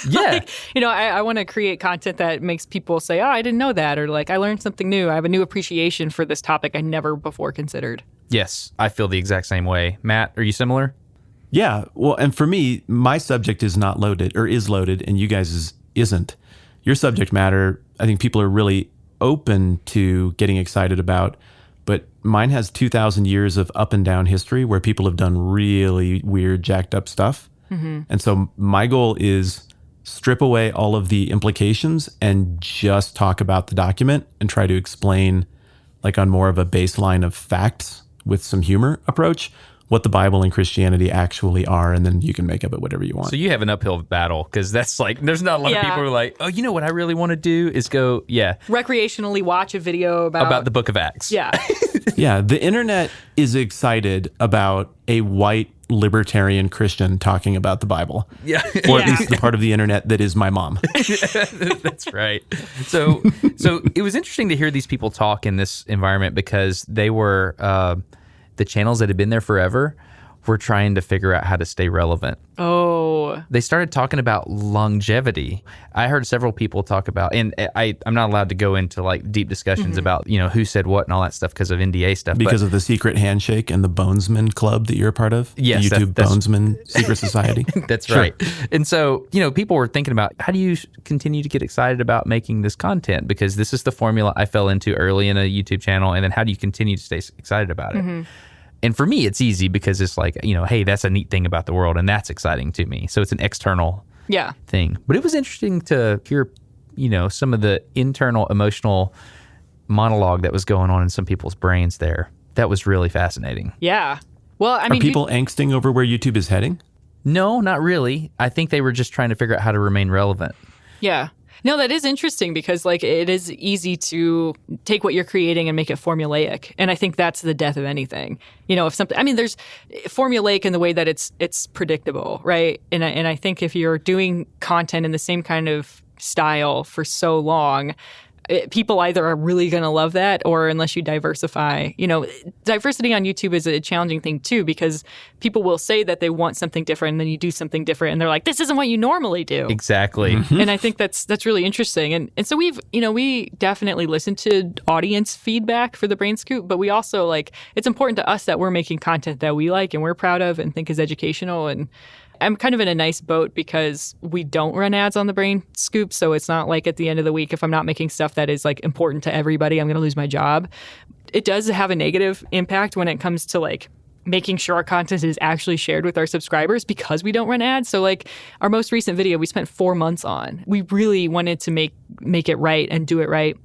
Yeah. I want to create content that makes people say, oh, I didn't know that, or like I learned something new. I have a new appreciation for this topic I never before considered. Yes, I feel the exact same way. Matt, are you similar? Yeah. Well, and for me, my subject is not loaded or is loaded, and you guys' isn't. Your subject matter, I think people are really open to getting excited about, but mine has 2,000 years of up and down history where people have done really weird, jacked up stuff. Mm-hmm. And so my goal is strip away all of the implications and just talk about the document and try to explain, like on more of a baseline of facts with some humor approach, what the Bible and Christianity actually are, and then you can make of it whatever you want. So you have an uphill battle, because that's like, there's not a lot of people who are like, oh, you know what I really want to do is go, recreationally watch a video about the Book of Acts. Yeah. Yeah, the internet is excited about a white libertarian Christian talking about the Bible. Yeah. Or at least the part of the internet that is my mom. That's right. So it was interesting to hear these people talk in this environment, because they were the channels that had been there forever were trying to figure out how to stay relevant. Oh. They started talking about longevity. I heard several people talk about, and I'm not allowed to go into like deep discussions about, who said what and all that stuff because of NDA stuff. Because of the secret handshake and the Bonesman Club that you're a part of? Yes. The YouTube Bonesman Secret Society? That's right. And so, people were thinking about, how do you continue to get excited about making this content? Because this is the formula I fell into early in a YouTube channel. And then how do you continue to stay excited about it? Mm-hmm. And for me, it's easy because it's like, hey, that's a neat thing about the world, and that's exciting to me. So it's an external thing. But it was interesting to hear, some of the internal emotional monologue that was going on in some people's brains there. That was really fascinating. Yeah. Well, I mean, are people angsting over where YouTube is heading? No, not really. I think they were just trying to figure out how to remain relevant. Yeah. No, that is interesting, because like it is easy to take what you're creating and make it formulaic. And I think that's the death of anything. If something, there's formulaic in the way that it's predictable, right? And I think if you're doing content in the same kind of style for so long, people either are really going to love that, or unless you diversify. Diversity on YouTube is a challenging thing too, because people will say that they want something different, and then you do something different, and they're like, this isn't what you normally do. Exactly. Mm-hmm. And I think that's really interesting. And so we definitely listen to audience feedback for the Brain Scoop, but we also it's important to us that we're making content that we like and we're proud of and think is educational. And I'm kind of in a nice boat because we don't run ads on the Brain Scoop. So it's not like at the end of the week, if I'm not making stuff that is important to everybody, I'm going to lose my job. It does have a negative impact when it comes to making sure our content is actually shared with our subscribers, because we don't run ads. So our most recent video, we spent 4 months on. We really wanted to make it right and do it right.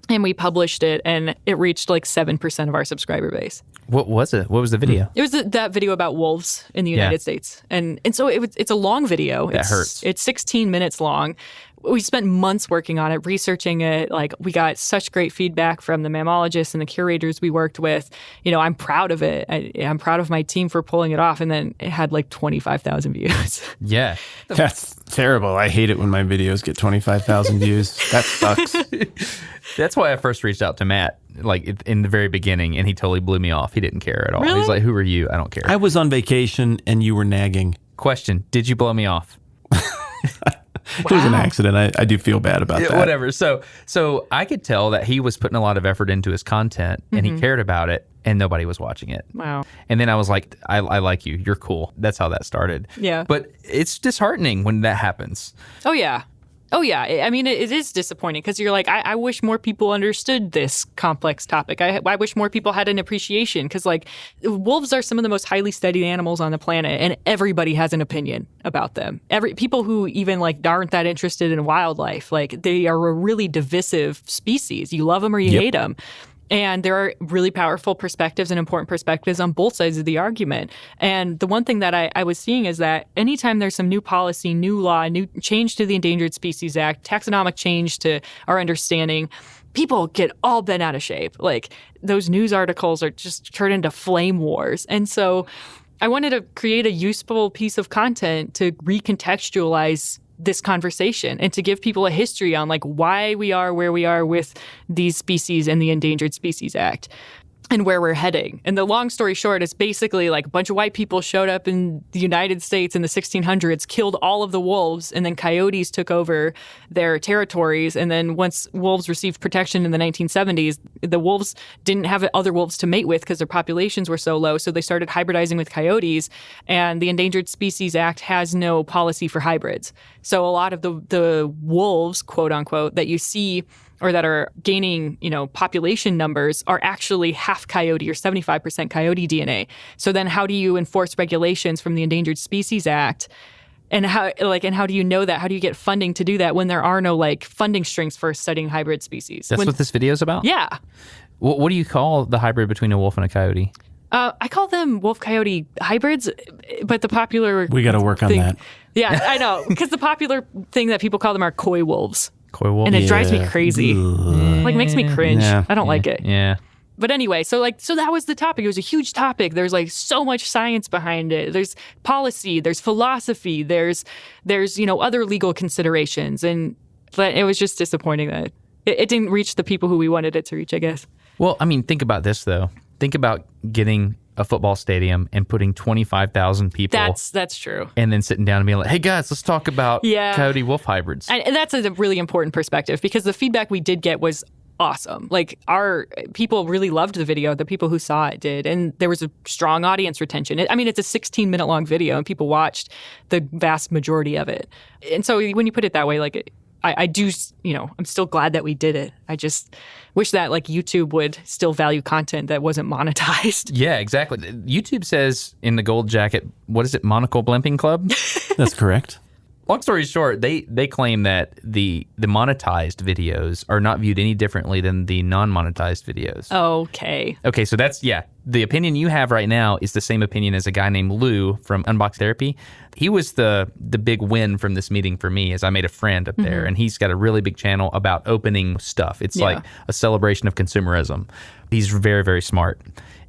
And we published it, and it reached 7% of our subscriber base. What was it? What was the video? It was that video about wolves in the United States. And so it's a long video. That hurts. It's 16 minutes long, we spent months working on it, researching it. Like, we got such great feedback from the mammalogists and the curators we worked with. You know, I'm proud of it. I'm proud of my team for pulling it off. And then it had like 25,000 views. Yeah. That's terrible. I hate it when my videos get 25,000 views. That sucks. That's why I first reached out to Matt, like in the very beginning, and he totally blew me off. He didn't care at all. Really? He's like, who are you? I don't care. I was on vacation and you were nagging. Question, did you blow me off? It was an accident. I do feel bad about that. Whatever. So I could tell that he was putting a lot of effort into his content, and he cared about it, and nobody was watching it. Wow. And then I was like, I like you. You're cool. That's how that started. Yeah. But it's disheartening when that happens. Oh, yeah. Oh, yeah. I mean, it is disappointing because you're like, I wish more people understood this complex topic. I wish more people had an appreciation because, like, wolves are some of the most highly studied animals on the planet, and everybody has an opinion about them. People who even, like, aren't that interested in wildlife, like, they are a really divisive species. You love them or you hate them. And there are really powerful perspectives and important perspectives on both sides of the argument. And the one thing that I was seeing is that anytime there's some new policy, new law, new change to the Endangered Species Act, taxonomic change to our understanding, people get all bent out of shape. Like, those news articles are just turned into flame wars. And so I wanted to create a useful piece of content to recontextualize this conversation and to give people a history on, like, why we are where we are with these species and the Endangered Species Act and where we're heading. And the long story short is basically like a bunch of white people showed up in the United States in the 1600s, killed all of the wolves, and then coyotes took over their territories. And then once wolves received protection in the 1970s, the wolves didn't have other wolves to mate with because their populations were so low. So they started hybridizing with coyotes. And the Endangered Species Act has no policy for hybrids. So a lot of the wolves, quote unquote, that you see or that are gaining, population numbers are actually half coyote or 75% coyote DNA. So then how do you enforce regulations from the Endangered Species Act? And how do you know that? How do you get funding to do that when there are no, like, funding strings for studying hybrid species? That's what this video is about? Yeah. What do you call the hybrid between a wolf and a coyote? I call them wolf-coyote hybrids, but the popular We got to work on that. Yeah, I know. Because the popular thing that people call them are coy wolves. Coy wolf? And it drives me crazy. Like, makes me cringe. Yeah. I don't like it. Yeah. But anyway, so that was the topic. It was a huge topic. There's, like, so much science behind it. There's policy, there's philosophy, there's other legal considerations. And it was just disappointing that it didn't reach the people who we wanted it to reach, I guess. Well, I mean, think about this, though. Think about getting a football stadium and putting 25,000 people. That's true. And then sitting down and being like, hey, guys, let's talk about coyote wolf hybrids. And that's a really important perspective because the feedback we did get was awesome. Like, our people really loved the video. The people who saw it did. And there was a strong audience retention. It's a 16-minute long video and people watched the vast majority of it. And so when you put it that way, like, I do, I'm still glad that we did it. I just wish that, like, YouTube would still value content that wasn't monetized. Yeah, exactly. YouTube says in the gold jacket, what is it, Monocle Blimping Club? That's correct. Long story short, they claim that the monetized videos are not viewed any differently than the non-monetized videos. Okay, so that's, the opinion you have right now is the same opinion as a guy named Lou from Unbox Therapy. He was the big win from this meeting for me, as I made a friend up there, and he's got a really big channel about opening stuff. It's like a celebration of consumerism. He's very, very smart.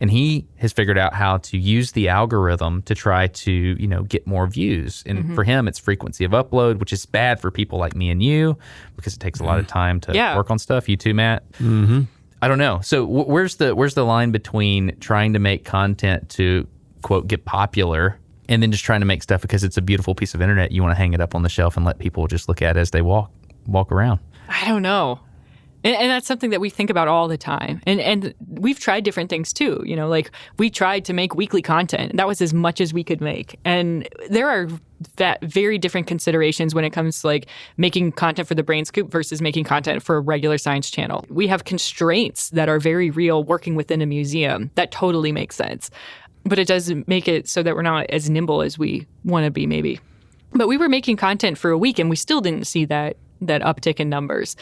And he has figured out how to use the algorithm to try to, get more views. And for him, it's frequency of upload, which is bad for people like me and you because it takes a lot of time to work on stuff. You too, Matt? Mm-hmm. I don't know. So where's the line between trying to make content to, quote, get popular and then just trying to make stuff because it's a beautiful piece of internet you want to hang it up on the shelf and let people just look at it as they walk around? I don't know. And that's something that we think about all the time. And we've tried different things too. Like, we tried to make weekly content. That was as much as we could make. And there are very different considerations when it comes to, like, making content for the Brain Scoop versus making content for a regular science channel. We have constraints that are very real working within a museum. That totally makes sense. But it does make it so that we're not as nimble as we want to be, maybe. But we were making content for a week and we still didn't see that uptick in numbers.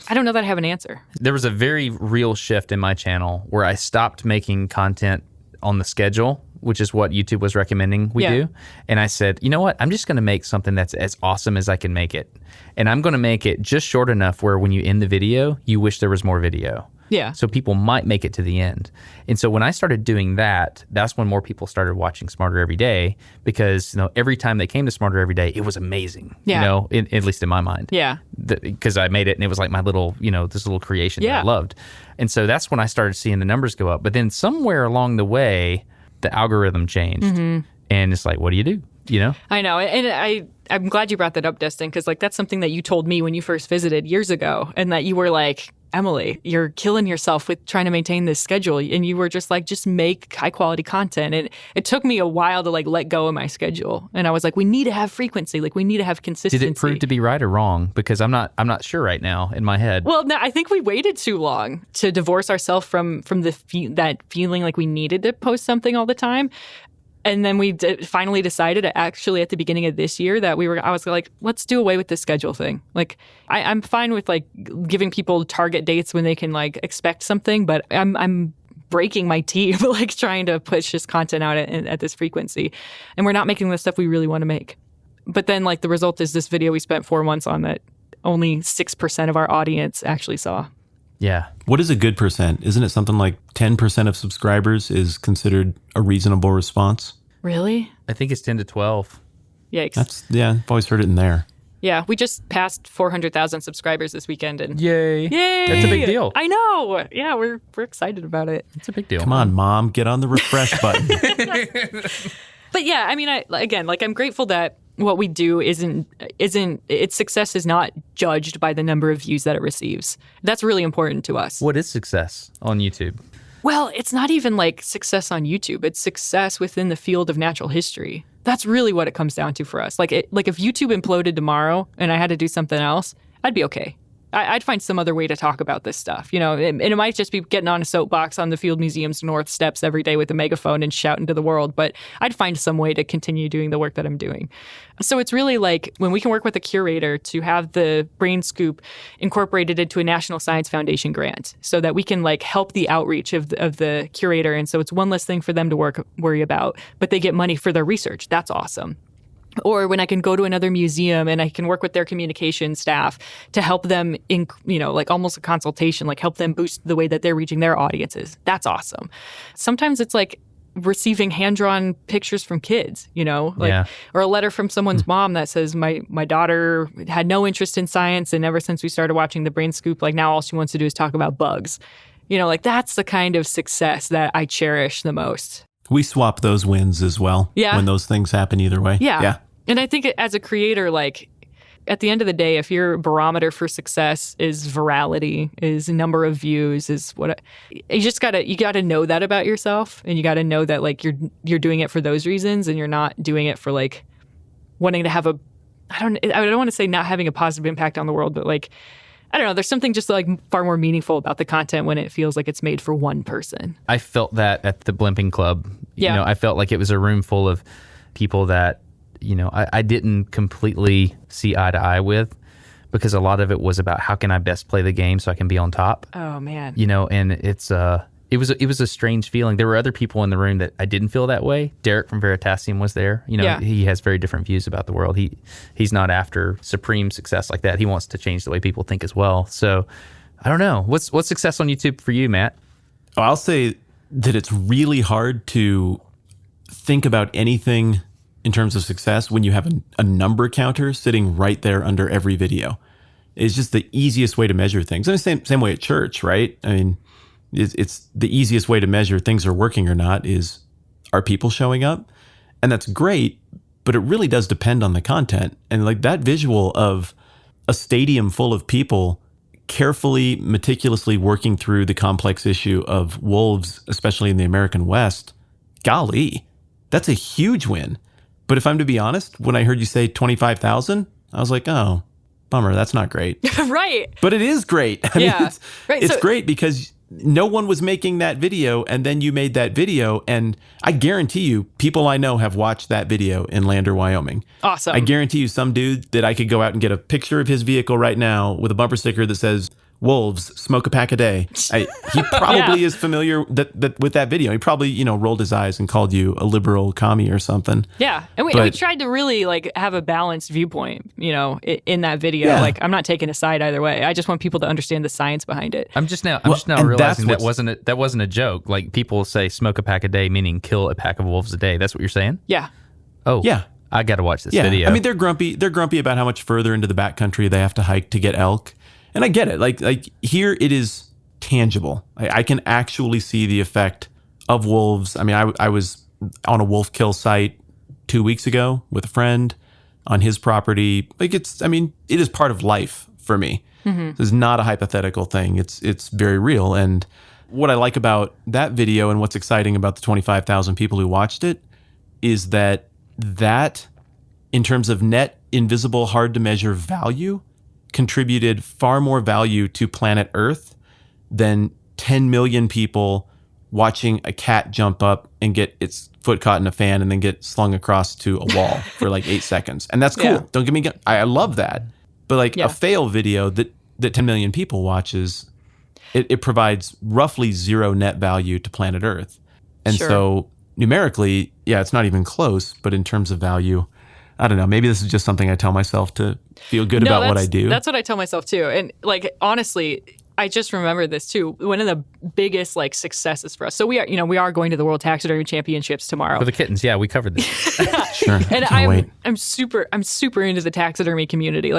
I don't know that I have an answer. There was a very real shift in my channel where I stopped making content on the schedule, which is what YouTube was recommending we do. And I said, you know what? I'm just going to make something that's as awesome as I can make it. And I'm going to make it just short enough where when you end the video, you wish there was more video. Yeah. So people might make it to the end. And so when I started doing that, that's when more people started watching Smarter Every Day, because every time they came to Smarter Every Day, it was amazing. Yeah. At least in my mind. Yeah. Because I made it and it was like my little, this little creation that I loved. And so that's when I started seeing the numbers go up. But then somewhere along the way, the algorithm changed. Mm-hmm. And it's like, what do you do? I know. And I'm glad you brought that up, Destin, because that's something that you told me when you first visited years ago, and that you were like, Emily, you're killing yourself with trying to maintain this schedule. And you were just like, just make high quality content. And it took me a while to let go of my schedule. And I was like, we need to have frequency. We need to have consistency. Did it prove to be right or wrong? Because I'm not sure right now in my head. Well, no, I think we waited too long to divorce ourselves from that feeling like we needed to post something all the time. And then we finally decided, actually at the beginning of this year, that I was like, let's do away with this schedule thing. I'm fine with giving people target dates when they can expect something, but I'm breaking my teeth trying to push this content out at this frequency. And we're not making the stuff we really want to make. But then the result is this video we spent 4 months on that only 6% of our audience actually saw. Yeah. What is a good percent? Isn't it something like 10% of subscribers is considered a reasonable response? Really? I think it's 10 to 12. Yikes. I've always heard it in there. Yeah, we just passed 400,000 subscribers this weekend. And Yay. That's a big deal. I know. Yeah, we're excited about it. It's a big deal. Come on, Mom, get on the refresh button. But yeah, I mean, I'm grateful that what we do isn't its success is not judged by the number of views that it receives. That's really important to us. What is success on YouTube? Well, it's not even success on YouTube. It's success within the field of natural history. That's really what it comes down to for us. If YouTube imploded tomorrow and I had to do something else, I'd be okay. I'd find some other way to talk about this stuff, and it might just be getting on a soapbox on the Field Museum's North Steps every day with a megaphone and shouting to the world, but I'd find some way to continue doing the work that I'm doing. So it's really when we can work with a curator to have the Brain Scoop incorporated into a National Science Foundation grant so that we can help the outreach of the curator. And so it's one less thing for them to worry about, but they get money for their research. That's awesome. Or when I can go to another museum and I can work with their communication staff to help them in, almost a consultation, help them boost the way that they're reaching their audiences. That's awesome. Sometimes it's receiving hand-drawn pictures from kids, or a letter from someone's mom that says, my daughter had no interest in science, and ever since we started watching the Brain Scoop, now all she wants to do is talk about bugs. That's the kind of success that I cherish the most. We swap those wins as well when those things happen either way. Yeah. And I think as a creator, at the end of the day, if your barometer for success is virality, is number of views, is what you gotta know that about yourself, and you gotta know that you're doing it for those reasons, and you're not doing it for wanting to have I don't want to say not having a positive impact on the world, but I don't know. There's something just far more meaningful about the content when it feels like it's made for one person. I felt that at the Blimping Club. Yeah. I felt like it was a room full of people that, I didn't completely see eye to eye with, because a lot of it was about how can I best play the game so I can be on top. Oh man. And it was a strange feeling. There were other people in the room that I didn't feel that way. Derek from Veritasium was there. He has very different views about the world. He's not after supreme success like that. He wants to change the way people think as well. So I don't know. What's success on YouTube for you, Matt? I'll say that it's really hard to think about anything in terms of success when you have a number counter sitting right there under every video. It's just the easiest way to measure things. And the same way at church, right? I mean, it's the easiest way to measure things are working or not is, are people showing up? And that's great, but it really does depend on the content. And that visual of a stadium full of people carefully, meticulously working through the complex issue of wolves, especially in the American West, golly, that's a huge win. But if I'm to be honest, when I heard you say 25,000, I was like, oh, bummer, that's not great. Right. But it is great. I mean, right. It's great because no one was making that video, and then you made that video, and I guarantee you people I know have watched that video in Lander, Wyoming. Awesome. I guarantee you some dude that I could go out and get a picture of his vehicle right now with a bumper sticker that says, wolves smoke a pack a day. He probably is familiar with that video. He probably, rolled his eyes and called you a liberal commie or something. Yeah. And we tried to really like have a balanced viewpoint, in that video. Yeah. Like, I'm not taking a side either way. I just want people to understand the science behind it. I'm just now realizing that wasn't a joke. Like, people say smoke a pack a day, meaning kill a pack of wolves a day. That's what you're saying? Yeah. Oh. Yeah. I got to watch this video. I mean, they're grumpy. They're grumpy about how much further into the backcountry they have to hike to get elk. And I get it. Like here it is tangible. I can actually see the effect of wolves. I mean, I was on a wolf kill site 2 weeks ago with a friend on his property. Like it is part of life for me. Mm-hmm. This is not a hypothetical thing. It's very real. And what I like about that video and what's exciting about the 25,000 people who watched it is that in terms of net invisible, hard to measure value, contributed far more value to planet Earth than 10 million people watching a cat jump up and get its foot caught in a fan and then get slung across to a wall for like 8 seconds. And that's cool. Yeah. Don't get me I love that. But a fail video that 10 million people watches, it provides roughly zero net value to planet Earth. And so numerically, it's not even close, but in terms of value, I don't know. Maybe this is just something I tell myself to feel good about what I do. That's what I tell myself too. And honestly, I just remember this too. One of the biggest successes for us. So we are going to the World Taxidermy Championships tomorrow. For the kittens, we covered this. Sure. And I'm super into the taxidermy community.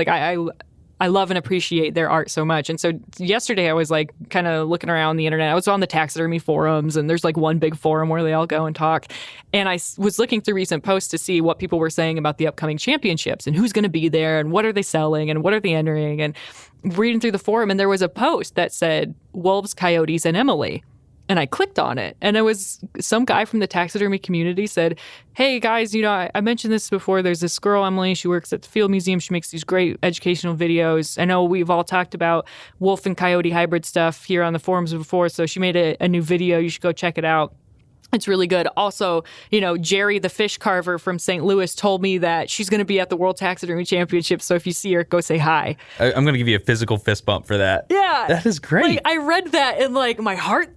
I love and appreciate their art so much. And so yesterday I was kind of looking around the internet. I was on the taxidermy forums, and there's one big forum where they all go and talk. And I was looking through recent posts to see what people were saying about the upcoming championships and who's going to be there and what are they selling and what are they entering. And reading through the forum, and there was a post that said wolves, coyotes, and Emily. And I clicked on it, and it was some guy from the taxidermy community said, hey, guys, I mentioned this before. There's this girl, Emily. She works at the Field Museum. She makes these great educational videos. I know we've all talked about wolf and coyote hybrid stuff here on the forums before, so she made a new video. You should go check it out. It's really good. Also, Jerry, the fish carver from St. Louis, told me that she's going to be at the World Taxidermy Championships. So if you see her, go say hi. I'm going to give you a physical fist bump for that. Yeah. That is great. I read that and my heart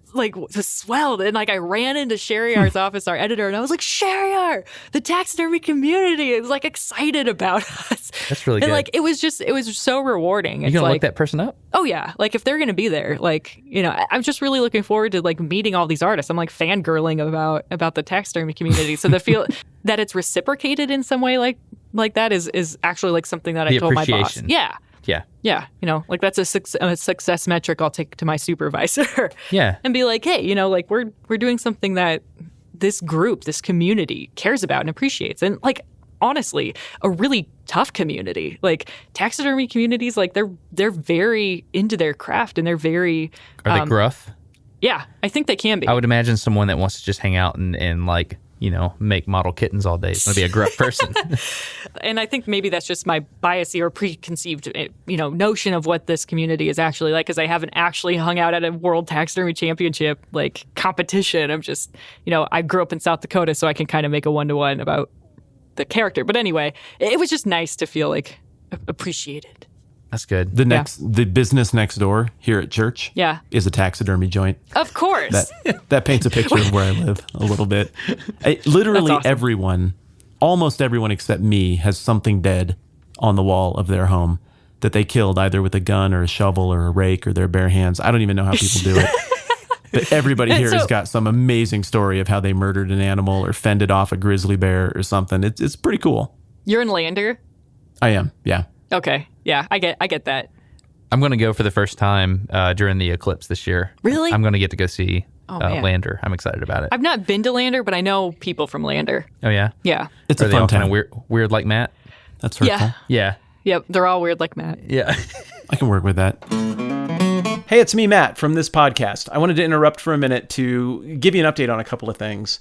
just swelled. And I ran into Shariar's office, our editor, and I was like, Shariar, the taxidermy community is excited about us. That's really good. And it was so rewarding. You going to look that person up? Oh yeah. If they're going to be there, I'm just really looking forward to meeting all these artists. I'm fangirling about the taxidermy community. So the feel that it's reciprocated in some way like that is actually something that I told my boss. Yeah. Yeah. Yeah. That's a success metric I'll take to my supervisor. Yeah. And be hey, we're doing something that this group, this community cares about and appreciates. And honestly, a really tough community. Taxidermy communities, they're very into their craft, and they're very... Are they gruff? Yeah, I think they can be. I would imagine someone that wants to just hang out and make model kittens all day is going to be a gruff person. And I think maybe that's just my bias or preconceived, notion of what this community is actually like, because I haven't actually hung out at a World Taxidermy Championship competition. I'm just, I grew up in South Dakota, so I can kind of make a one-to-one about the character. But anyway, it was just nice to feel appreciated. That's good. The business next door here at church is a taxidermy joint. Of course. That paints a picture of where I live a little bit. Literally awesome. Almost everyone except me has something dead on the wall of their home that they killed either with a gun or a shovel or a rake or their bare hands. I don't even know how people do it. But everybody here has got some amazing story of how they murdered an animal or fended off a grizzly bear or something. It's pretty cool. You're in Lander? I am, yeah. Okay. Yeah, I get that. I'm going to go for the first time during the Eclipse this year. Really? I'm going to get to go see Lander. I'm excited about it. I've not been to Lander, but I know people from Lander. Oh, yeah? Yeah. It's a fun time. Kind of weird like Matt? That's hurtful. Yeah. Yep, they're all weird like Matt. Yeah. I can work with that. Hey, it's me, Matt, from this podcast. I wanted to interrupt for a minute to give you an update on a couple of things.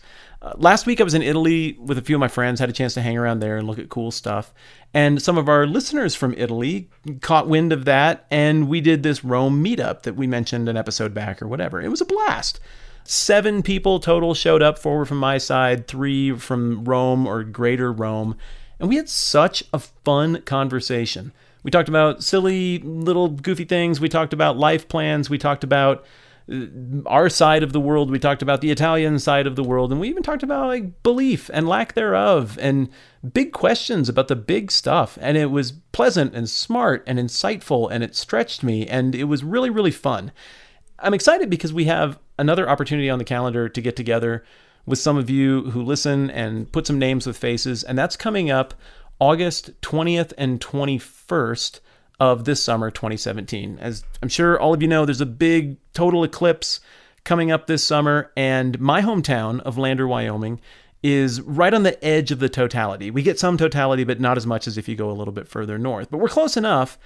Last week I was in Italy with a few of my friends, had a chance to hang around there and look at cool stuff. And some of our listeners from Italy caught wind of that, and we did this Rome meetup that we mentioned an episode back or whatever. It was a blast. 7 people total showed up, 4 from my side, 3 from Rome or Greater Rome. And we had such a fun conversation. We talked about silly little goofy things. We talked about life plans. We talked about our side of the world. We talked about the Italian side of the world. And we even talked about like belief and lack thereof and big questions about the big stuff. And it was pleasant and smart and insightful, and it stretched me, and it was really, really fun. I'm excited because we have another opportunity on the calendar to get together with some of you who listen and put some names with faces. And that's coming up August 20th and 21st of this summer, 2017. As I'm sure all of you know, there's a big total eclipse coming up this summer, and my hometown of Lander, Wyoming is right on the edge of the totality. We get some totality, but not as much as if you go a little bit further north. But we're close enough,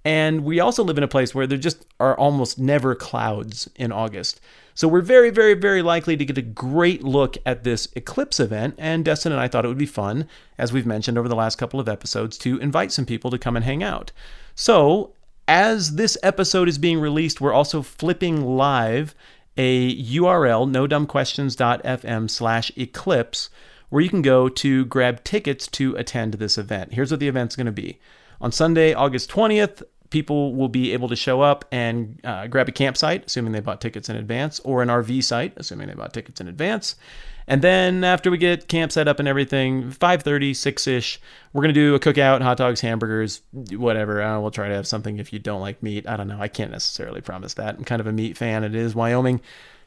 and we also live in a place where there just are almost never clouds in August. So we're very, very, very likely to get a great look at this eclipse event, and Destin and I thought it would be fun, as we've mentioned over the last couple of episodes, to invite some people to come and hang out. So as this episode is being released, we're also flipping live a URL, nodumbquestions.fm/eclipse, where you can go to grab tickets to attend this event. Here's what the event's going to be. On Sunday, August 20th, people will be able to show up and grab a campsite, assuming they bought tickets in advance, or an RV site, assuming they bought tickets in advance. And then after we get camp set up and everything, 5:30, 6-ish, we're going to do a cookout, hot dogs, hamburgers, whatever. We'll try to have something if you don't like meat. I don't know. I can't necessarily promise that. I'm kind of a meat fan. It is Wyoming.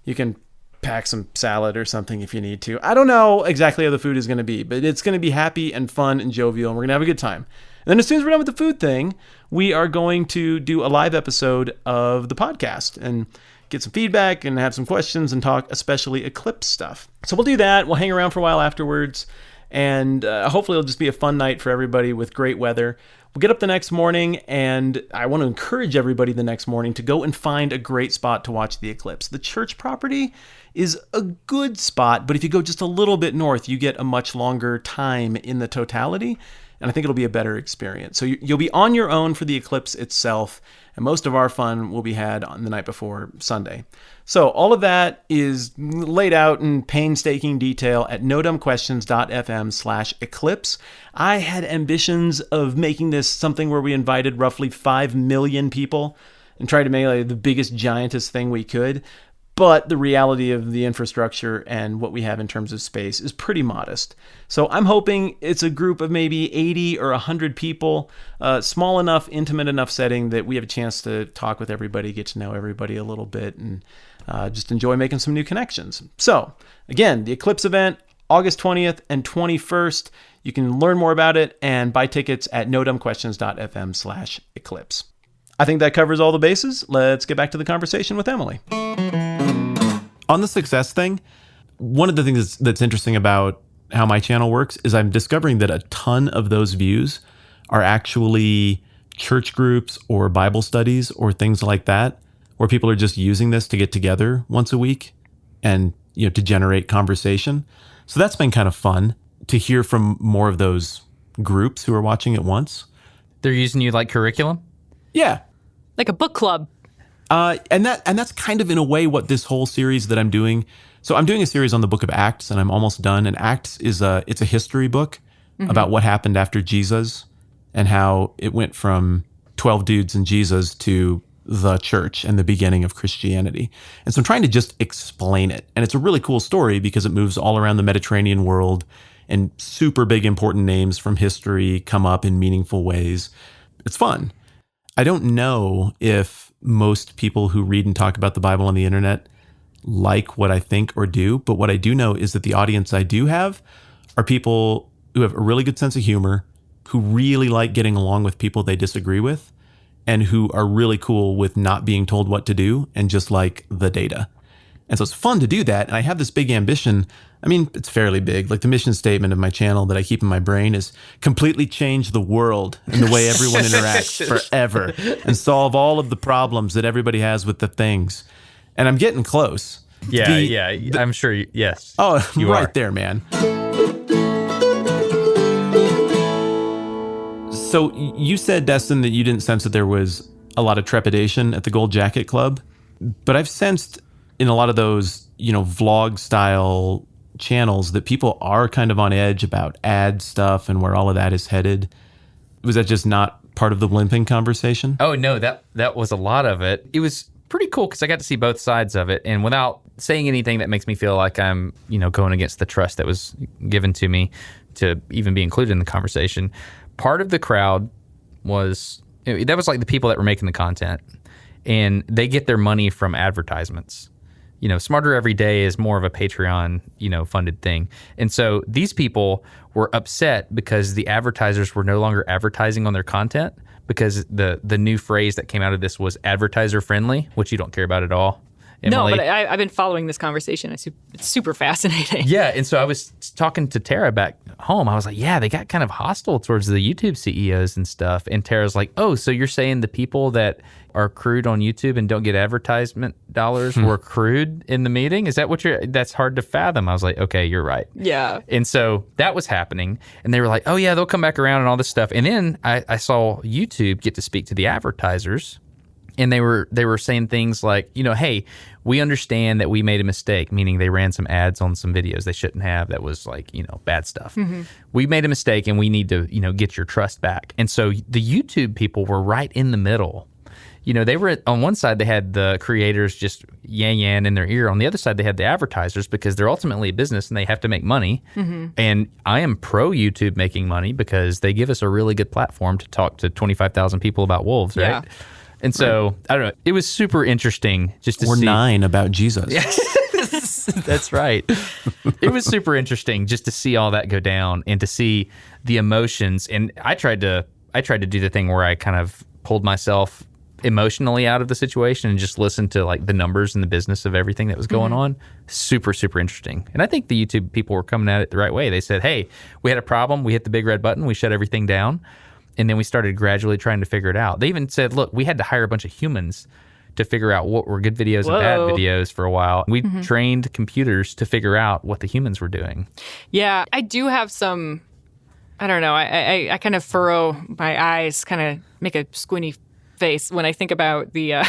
You can pack some salad or something if you need to. I don't know exactly how the food is going to be, but it's going to be happy and fun and jovial, and we're going to have a good time. And then as soon as we're done with the food thing, we are going to do a live episode of the podcast and get some feedback and have some questions and talk especially Eclipse stuff. So we'll do that. We'll hang around for a while afterwards, and hopefully it'll just be a fun night for everybody with great weather. We'll get up the next morning, and I want to encourage everybody the next morning to go and find a great spot to watch the eclipse. The church property is a good spot, but if you go just a little bit north, you get a much longer time in the totality, and I think it'll be a better experience. So you'll be on your own for the eclipse itself, and most of our fun will be had on the night before Sunday. So all of that is laid out in painstaking detail at nodumbquestions.fm/eclipse. I had ambitions of making this something where we invited roughly 5 million people and tried to make like the biggest, giantest thing we could. But the reality of the infrastructure and what we have in terms of space is pretty modest. So I'm hoping it's a group of maybe 80 or 100 people, small enough, intimate enough setting that we have a chance to talk with everybody, get to know everybody a little bit, and just enjoy making some new connections. So again, the Eclipse event, August 20th and 21st. You can learn more about it and buy tickets at nodumbquestions.fm/eclipse. I think that covers all the bases. Let's get back to the conversation with Emily. On the success thing, one of the things that's interesting about how my channel works is I'm discovering that a ton of those views are actually church groups or Bible studies or things like that, where people are just using this to get together once a week and, to generate conversation. So that's been kind of fun to hear from more of those groups who are watching at once. They're using you like curriculum? Yeah. Like a book club. And that's kind of in a way what this whole series that I'm doing. So I'm doing a series on the book of Acts, and I'm almost done. And Acts it's a history book about what happened after Jesus and how it went from 12 dudes and Jesus to the church and the beginning of Christianity. And so I'm trying to just explain it. And it's a really cool story because it moves all around the Mediterranean world, and super big important names from history come up in meaningful ways. It's fun. I don't know if most people who read and talk about the Bible on the internet like what I think or do, but what I do know is that the audience I do have are people who have a really good sense of humor, who really like getting along with people they disagree with, and who are really cool with not being told what to do and just like the data. And so it's fun to do that. And I have this big ambition. I mean, it's fairly big. Like the mission statement of my channel that I keep in my brain is completely change the world and the way everyone interacts forever and solve all of the problems that everybody has with the things. And I'm getting close. Yeah, I'm sure. Yes. Oh, you right are. There, man. So you said, Destin, that you didn't sense that there was a lot of trepidation at the Gold Jacket Club, but I've sensed in a lot of those, vlog style channels that people are kind of on edge about ad stuff and where all of that is headed. Was that just not part of the blimping conversation? Oh, no, that was a lot of it. It was pretty cool because I got to see both sides of it. And without saying anything that makes me feel like I'm, going against the trust that was given to me to even be included in the conversation, part of the crowd that was like the people that were making the content. And they get their money from advertisements. Smarter Every Day is more of a Patreon, funded thing. And so these people were upset because the advertisers were no longer advertising on their content because the new phrase that came out of this was advertiser friendly, which you don't care about at all. Emily. No, but I've been following this conversation. It's super fascinating. Yeah, and so I was talking to Tara back home. I was like, yeah, they got kind of hostile towards the YouTube CEOs and stuff. And Tara's like, oh, so you're saying the people that are accrued on YouTube and don't get advertisement dollars were accrued in the meeting? Is that what that's hard to fathom? I was like, okay, you're right. Yeah. And so that was happening. And they were like, oh, yeah, they'll come back around and all this stuff. And then I saw YouTube get to speak to the advertisers. And they were saying things like, hey, we understand that we made a mistake, meaning they ran some ads on some videos they shouldn't have. That was like, bad stuff. Mm-hmm. We made a mistake and we need to, get your trust back. And so the YouTube people were right in the middle. They were on one side, they had the creators just yan in their ear. On the other side, they had the advertisers because they're ultimately a business and they have to make money. Mm-hmm. And I am pro YouTube making money because they give us a really good platform to talk to 25,000 people about wolves, right? Yeah. And so, I don't know, it was super interesting just to see. Or 9 about Jesus. That's right. It was super interesting just to see all that go down and to see the emotions. And I tried to do the thing where I kind of pulled myself emotionally out of the situation and just listened to like the numbers and the business of everything that was going on. Super, super interesting. And I think the YouTube people were coming at it the right way. They said, hey, we had a problem. We hit the big red button. We shut everything down. And then we started gradually trying to figure it out. They even said, look, we had to hire a bunch of humans to figure out what were good videos and bad videos for a while. We trained computers to figure out what the humans were doing. Yeah, I do have some, I don't know, I kind of furrow my eyes, kind of make a squinty face when I think about the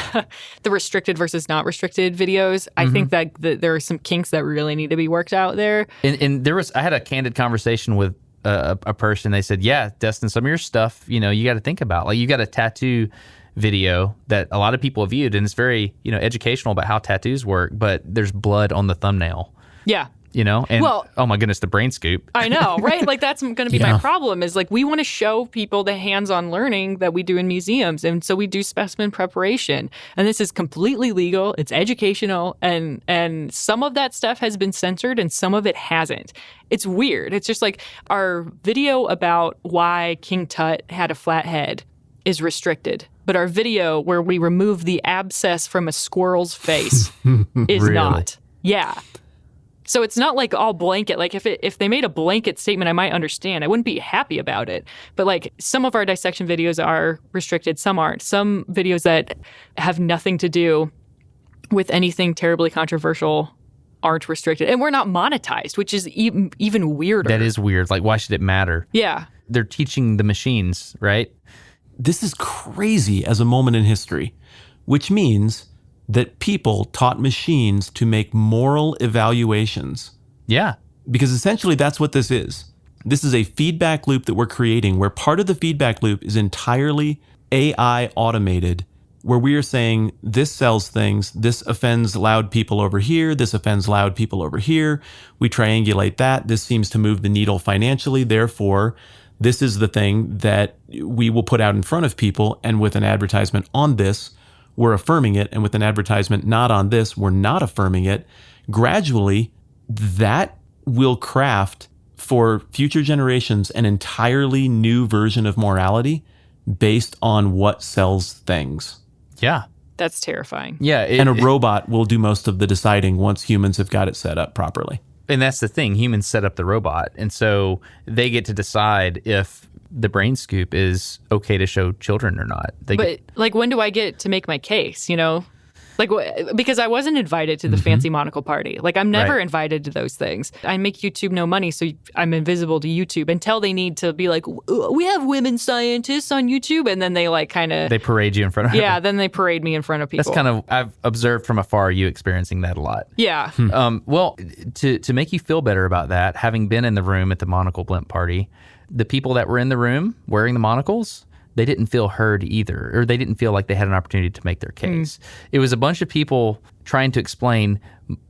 restricted versus not restricted videos. I think that there are some kinks that really need to be worked out there. And I had a candid conversation with a person. They said, yeah, Destin, some of your stuff, you got to think about. Like, you got a tattoo video that a lot of people have viewed, and it's very, educational about how tattoos work, but there's blood on the thumbnail. Yeah. And oh my goodness, the brain scoop. I know, right? Like, that's going to be my problem is like, we want to show people the hands-on learning that we do in museums. And so we do specimen preparation. And this is completely legal. It's educational. And some of that stuff has been censored and some of it hasn't. It's weird. It's just like our video about why King Tut had a flat head is restricted. But our video where we remove the abscess from a squirrel's face is Really? not. Yeah. So it's not like all blanket. Like if they made a blanket statement, I might understand. I wouldn't be happy about it. But like some of our dissection videos are restricted, some aren't. Some videos that have nothing to do with anything terribly controversial aren't restricted. And we're not monetized, which is even weirder. That is weird. Like, why should it matter? Yeah. They're teaching the machines, right? This is crazy as a moment in history, which means that people taught machines to make moral evaluations. Yeah. Because essentially that's what this is. This is a feedback loop that we're creating where part of the feedback loop is entirely AI automated, where we are saying this sells things, this offends loud people over here, this offends loud people over here. We triangulate that. This seems to move the needle financially. Therefore, this is the thing that we will put out in front of people. And with an advertisement on this, we're affirming it, and with an advertisement not on this, we're not affirming it. Gradually, that will craft for future generations an entirely new version of morality based on what sells things. Yeah. That's terrifying. Yeah. And a robot will do most of the deciding once humans have got it set up properly. And that's the thing. Humans set up the robot. And so they get to decide if the brain scoop is okay to show children or not. Like, when do I get to make my case, Like, because I wasn't invited to the fancy monocle party. Like, I'm never invited to those things. I make YouTube no money, so I'm invisible to YouTube until they need to be like, we have women scientists on YouTube. And then they like kind of... They parade you in front of Yeah, then they parade me in front of people. That's kind of... I've observed from afar you experiencing that a lot. Yeah. Well, to make you feel better about that, having been in the room at the monocle blimp party, the people that were in the room wearing the monocles, they didn't feel heard either, or they didn't feel like they had an opportunity to make their case. It was a bunch of people trying to explain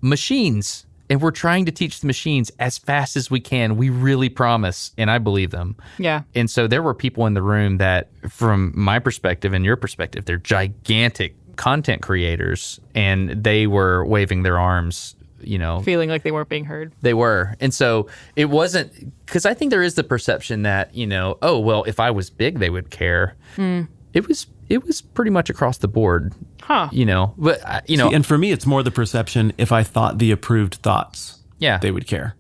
machines, and we're trying to teach the machines as fast as we can. We really promise, and I believe them. Yeah. And so there were people in the room that, from my perspective and your perspective, they're gigantic content creators, and they were waving their arms, Feeling like they weren't being heard. They were. And so it wasn't, because I think there is the perception that, oh, well, if I was big, they would care. It was pretty much across the board. Huh. But, See, and for me, it's more the perception if I thought the approved thoughts, they would care.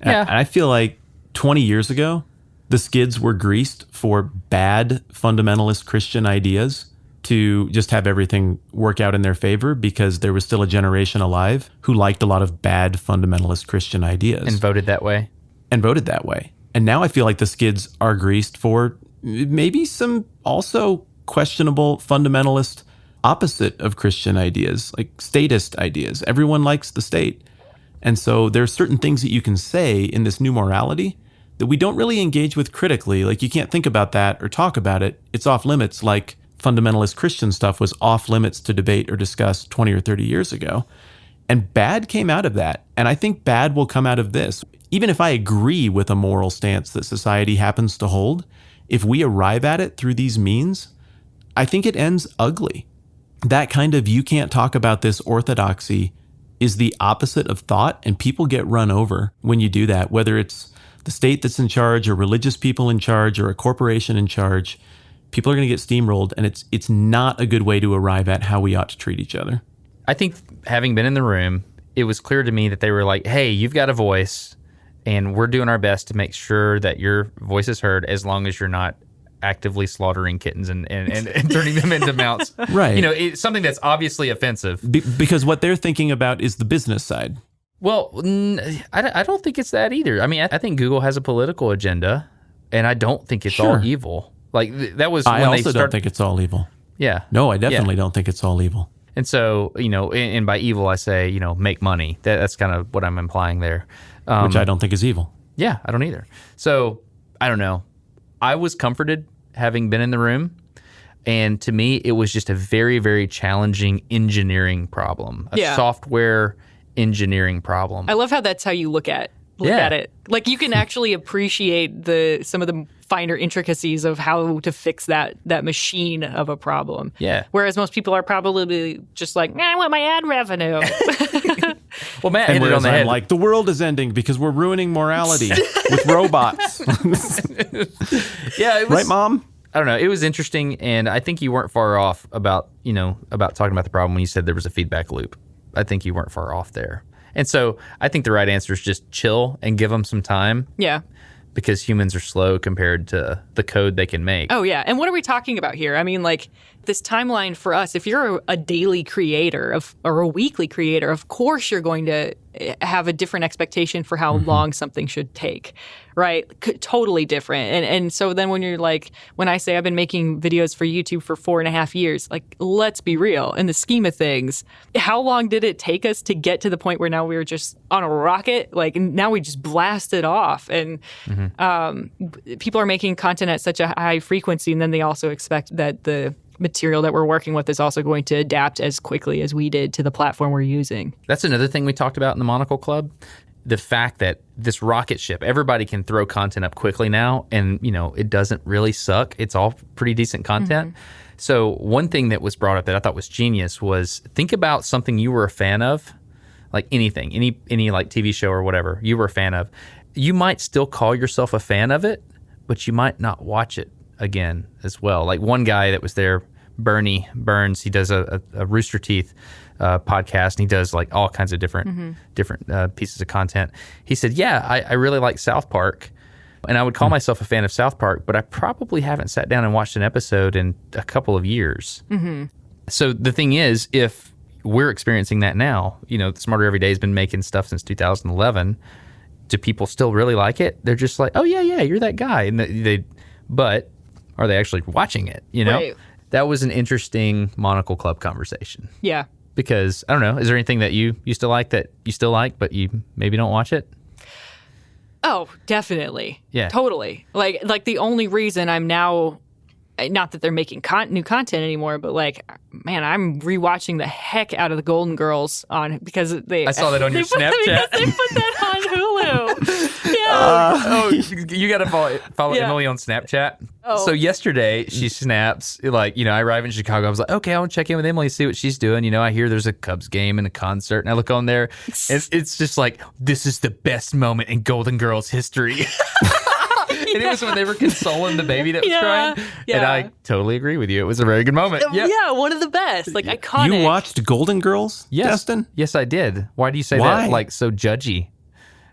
Yeah. And I feel like 20 years ago, the skids were greased for bad fundamentalist Christian ideas to just have everything work out in their favor, because there was still a generation alive who liked a lot of bad fundamentalist Christian ideas. And voted that way. And now I feel like the skids are greased for maybe some also questionable fundamentalist opposite of Christian ideas, like statist ideas. Everyone likes the state. And so there are certain things that you can say in this new morality that we don't really engage with critically. Like, you can't think about that or talk about it. It's off limits, like fundamentalist Christian stuff was off limits to debate or discuss 20 or 30 years ago. And bad came out of that. And I think bad will come out of this. Even if I agree with a moral stance that society happens to hold, if we arrive at it through these means, I think it ends ugly. That kind of you can't talk about this orthodoxy is the opposite of thought, and people get run over when you do that, whether it's the state that's in charge or religious people in charge or a corporation in charge. People are going to get steamrolled, and it's not a good way to arrive at how we ought to treat each other. I think, having been in the room, it was clear to me that they were like, hey, you've got a voice, and we're doing our best to make sure that your voice is heard, as long as you're not actively slaughtering kittens and turning them into mounts. Right. It's something that's obviously offensive. Because what they're thinking about is the business side. Well, I don't think it's that either. I mean, I think Google has a political agenda, and I don't think it's all evil. Like, that was when I they also don't think it's all evil. Yeah. No, I definitely don't think it's all evil. And so, and by evil, I say, make money. That's kind of what I'm implying there. Which I don't think is evil. Yeah, I don't either. So, I don't know. I was comforted having been in the room. And to me, it was just a very, very challenging engineering problem, a software engineering problem. I love how that's how you look at it. Like, you can actually appreciate some of the finer intricacies of how to fix that machine of a problem. Yeah. Whereas most people are probably just like, I want my ad revenue. Well, Matt hit it on the head. I'm like, the world is ending because we're ruining morality with robots. Yeah, it was, right, Mom? I don't know. It was interesting, and I think you weren't far off about talking about the problem when you said there was a feedback loop. I think you weren't far off there. And so I think the right answer is just chill and give them some time. Yeah. Because humans are slow compared to the code they can make. Oh, yeah. And what are we talking about here? I mean, like, this timeline for us, if you're a daily creator or a weekly creator, of course you're going to have a different expectation for how long something should take, right? Totally different. And so then when I say I've been making videos for YouTube for 4.5 years, like, let's be real. In the scheme of things, how long did it take us to get to the point where now we were just on a rocket? Like, now we just blast it off. And people are making content at such a high frequency, and then they also expect that the material that we're working with is also going to adapt as quickly as we did to the platform we're using. That's another thing we talked about in the Monocle Club. The fact that this rocket ship, everybody can throw content up quickly now, and it doesn't really suck. It's all pretty decent content. So one thing that was brought up that I thought was genius was, think about something you were a fan of, like anything, any like TV show or whatever you were a fan of. You might still call yourself a fan of it, but you might not watch it again as well. Like, one guy that was there, Bernie Burns, he does a Rooster Teeth podcast, and he does like all kinds of different pieces of content. He said, I really like South Park, and I would call myself a fan of South Park, but I probably haven't sat down and watched an episode in a couple of years. So the thing is, if we're experiencing that now, Smarter Every Day has been making stuff since 2011. Do people still really like it? They're just like, oh yeah, you're that guy, and but are they actually watching it? Right. That was an interesting Monocle Club conversation. Yeah. Because, I don't know, is there anything that you used to like that you still like, but you maybe don't watch it? Oh, definitely. Yeah. Totally. Like the only reason I'm now not that they're making new content anymore, but like, man, I'm rewatching the heck out of the Golden Girls because I saw that on your Snapchat. They put that on Hulu. Yeah. You got to follow Yeah. Emily on Snapchat. Oh. So yesterday she snaps, like, I arrive in Chicago. I was like, okay, I want to check in with Emily, see what she's doing. I hear there's a Cubs game and a concert, and I look on there, and it's just like, this is the best moment in Golden Girls history. And it was when they were consoling the baby that was crying. Yeah. And I totally agree with you. It was a very good moment. Yep. Yeah, one of the best. Like, iconic. You watched Golden Girls, Yes. Destin? Yes, I did. Why do you say Why? that, like, so judgy?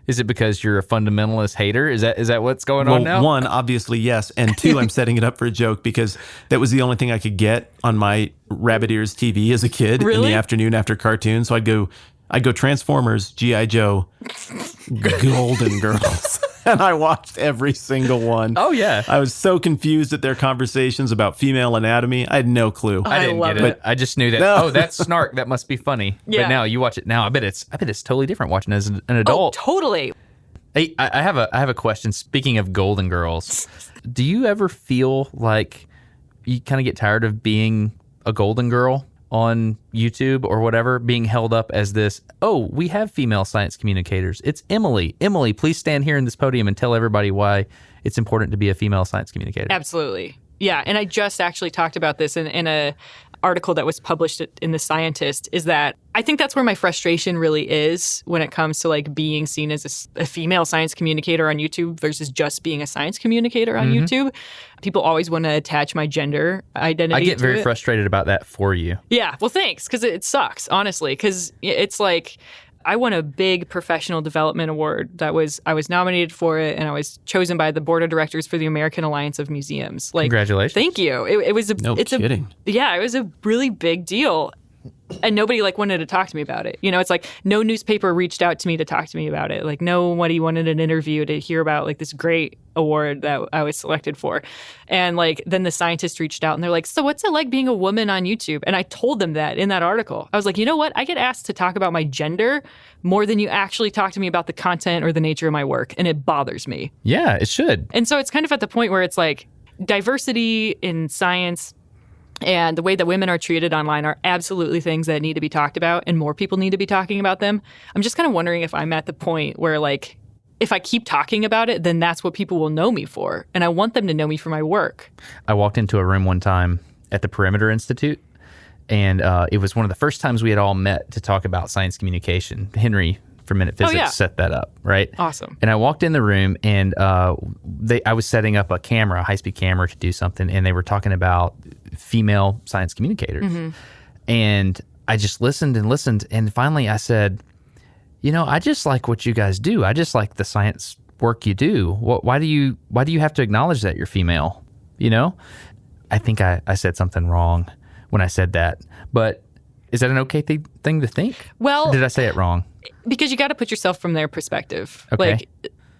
Is it because you're a fundamentalist hater? Is that what's going on now? One, obviously, yes. And two, I'm setting it up for a joke because that was the only thing I could get on my Rabbit Ears TV as a kid in Really? the afternoon after cartoons. So I'd go Transformers, G.I. Joe, Golden Girls. And I watched every single one. Oh, yeah. I was so confused at their conversations about female anatomy. I had no clue. I didn't love get it. it. I just knew that. No. Oh, that's snark. That must be funny. Yeah. But now you watch it now. I bet it's totally different watching as an Oh, adult. totally. Hey, I have a question. Speaking of Golden Girls, do you ever feel like you kind of get tired of being a Golden Girl on YouTube or whatever, being held up as this, oh, we have female science communicators. It's Emily. Emily, please stand here in this podium and tell everybody why it's important to be a female science communicator. Absolutely. Yeah. And I just actually talked about this in a article that was published in The Scientist, is that I think that's where my frustration really is when it comes to like being seen as a female science communicator on YouTube versus just being a science communicator on YouTube. People always want to attach my gender identity I get to very it. frustrated about that for you. Yeah. Well, thanks. Because it sucks, honestly. Because it's like, I won a big professional development award I was nominated for it, and I was chosen by the board of directors for the American Alliance of Museums. Like, Congratulations. Thank you. It was kidding. It was a really big deal. And nobody like wanted to talk to me about it. It's like no newspaper reached out to me to talk to me about it. Like nobody wanted an interview to hear about like this great award that I was selected for. And like then the scientists reached out and they're like, so what's it like being a woman on YouTube? And I told them that in that article. I was like, you know what? I get asked to talk about my gender more than you actually talk to me about the content or the nature of my work. And it bothers me. Yeah, it should. And so it's kind of at the point where it's like diversity in science and the way that women are treated online are absolutely things that need to be talked about, and more people need to be talking about them. I'm just kind of wondering if I'm at the point where, like, if I keep talking about it, then that's what people will know me for. And I want them to know me for my work. I walked into a room one time at the Perimeter Institute, and it was one of the first times we had all met to talk about science communication. Henry from Minute Physics set that up, right? Awesome. And I walked in the room, and I was setting up a camera, a high-speed camera to do something, and they were talking about female science communicators. And I just listened and listened, and finally I said, I just like what you guys do. I just like the science work you do. Why do you have to acknowledge that you're female? I think I said something wrong when I said that, but is that an okay thing to think? Well, or did I say it wrong? Because you got to put yourself from their perspective. Okay.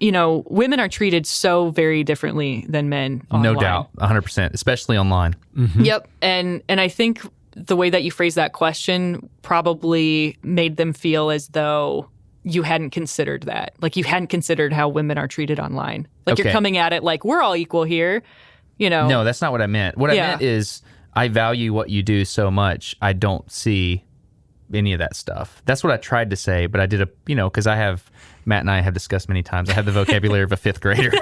Like, women are treated so very differently than men online. No doubt, 100%, especially online. Yep. And I think the way that you phrased that question probably made them feel as though you hadn't considered that. Like you hadn't considered how women are treated online. Like you're coming at it like we're all equal here, No, that's not what I meant. What I meant is I value what you do so much, I don't see any of that stuff. That's what I tried to say, but I did because Matt and I have discussed many times, I have the vocabulary of a fifth grader.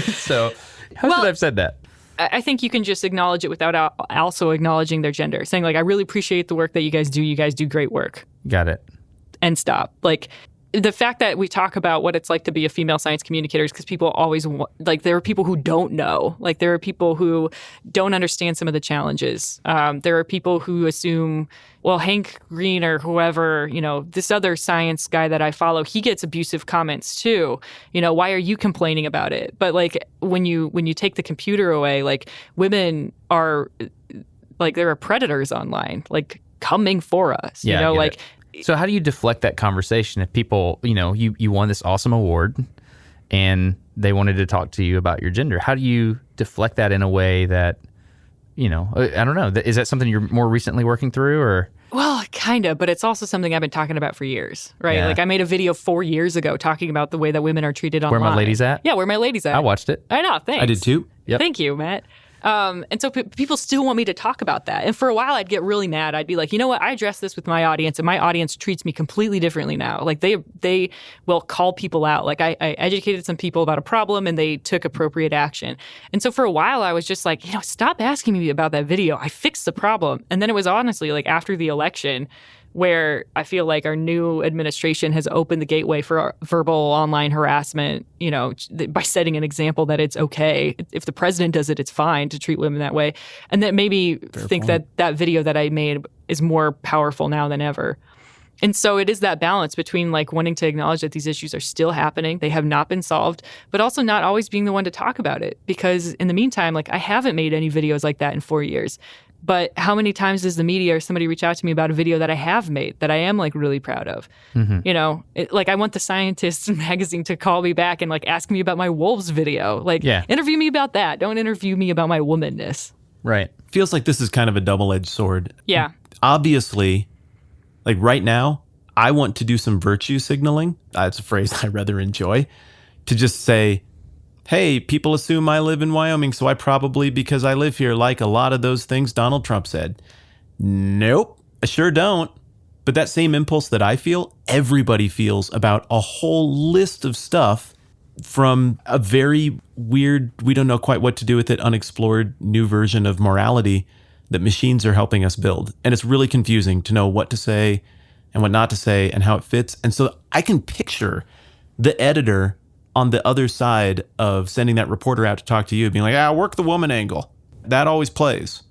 So how should I have said that? I think you can just acknowledge it without also acknowledging their gender. Saying like, I really appreciate the work that you guys do. You guys do great work. Got it. And stop. Like the fact that we talk about what it's like to be a female science communicator is because people always there are people who don't know. Like there are people who don't understand some of the challenges. There are people who assume, well, Hank Green or whoever, this other science guy that I follow, he gets abusive comments too. Why are you complaining about it? But like when you take the computer away, like women are like there are predators online, like coming for us. Like. So how do you deflect that conversation if people, you won this awesome award and they wanted to talk to you about your gender? How do you deflect that in a way that, I don't know. Is that something you're more recently working through or? Well, kind of, but it's also something I've been talking about for years, right? Yeah. Like I made a video 4 years ago talking about the way that women are treated online. Where my lady's at? Yeah, where my lady's at. I watched it. I know, thanks. I did too. Yep. Thank you, Matt. And so people still want me to talk about that. And for a while, I'd get really mad. I'd be like, you know what? I address this with my audience, and my audience treats me completely differently now. Like they will call people out. Like I educated some people about a problem, and they took appropriate action. And so for a while, I was just like, stop asking me about that video. I fixed the problem. And then it was honestly like after the election, where I feel like our new administration has opened the gateway for verbal online harassment, by setting an example that it's okay. If the president does it, it's fine to treat women that way. And that made me think that video that I made is more powerful now than ever. And so it is that balance between like wanting to acknowledge that these issues are still happening, they have not been solved, but also not always being the one to talk about it. Because in the meantime, like I haven't made any videos like that in 4 years. But how many times does the media or somebody reach out to me about a video that I have made that I am like really proud of? Mm-hmm. Like I want the Scientist magazine to call me back and like ask me about my wolves video. Like interview me about that. Don't interview me about my womanness. Right. Feels like this is kind of a double-edged sword. Yeah. Obviously, like right now, I want to do some virtue signaling. That's a phrase I rather enjoy. To just say, hey, people assume I live in Wyoming, so I probably, because I live here, like a lot of those things Donald Trump said. Nope, I sure don't. But that same impulse that I feel, everybody feels about a whole list of stuff, from a very weird, we don't know quite what to do with it, unexplored new version of morality that machines are helping us build. And it's really confusing to know what to say and what not to say and how it fits. And so I can picture the editor on the other side of sending that reporter out to talk to you, being like, work the woman angle. That always plays.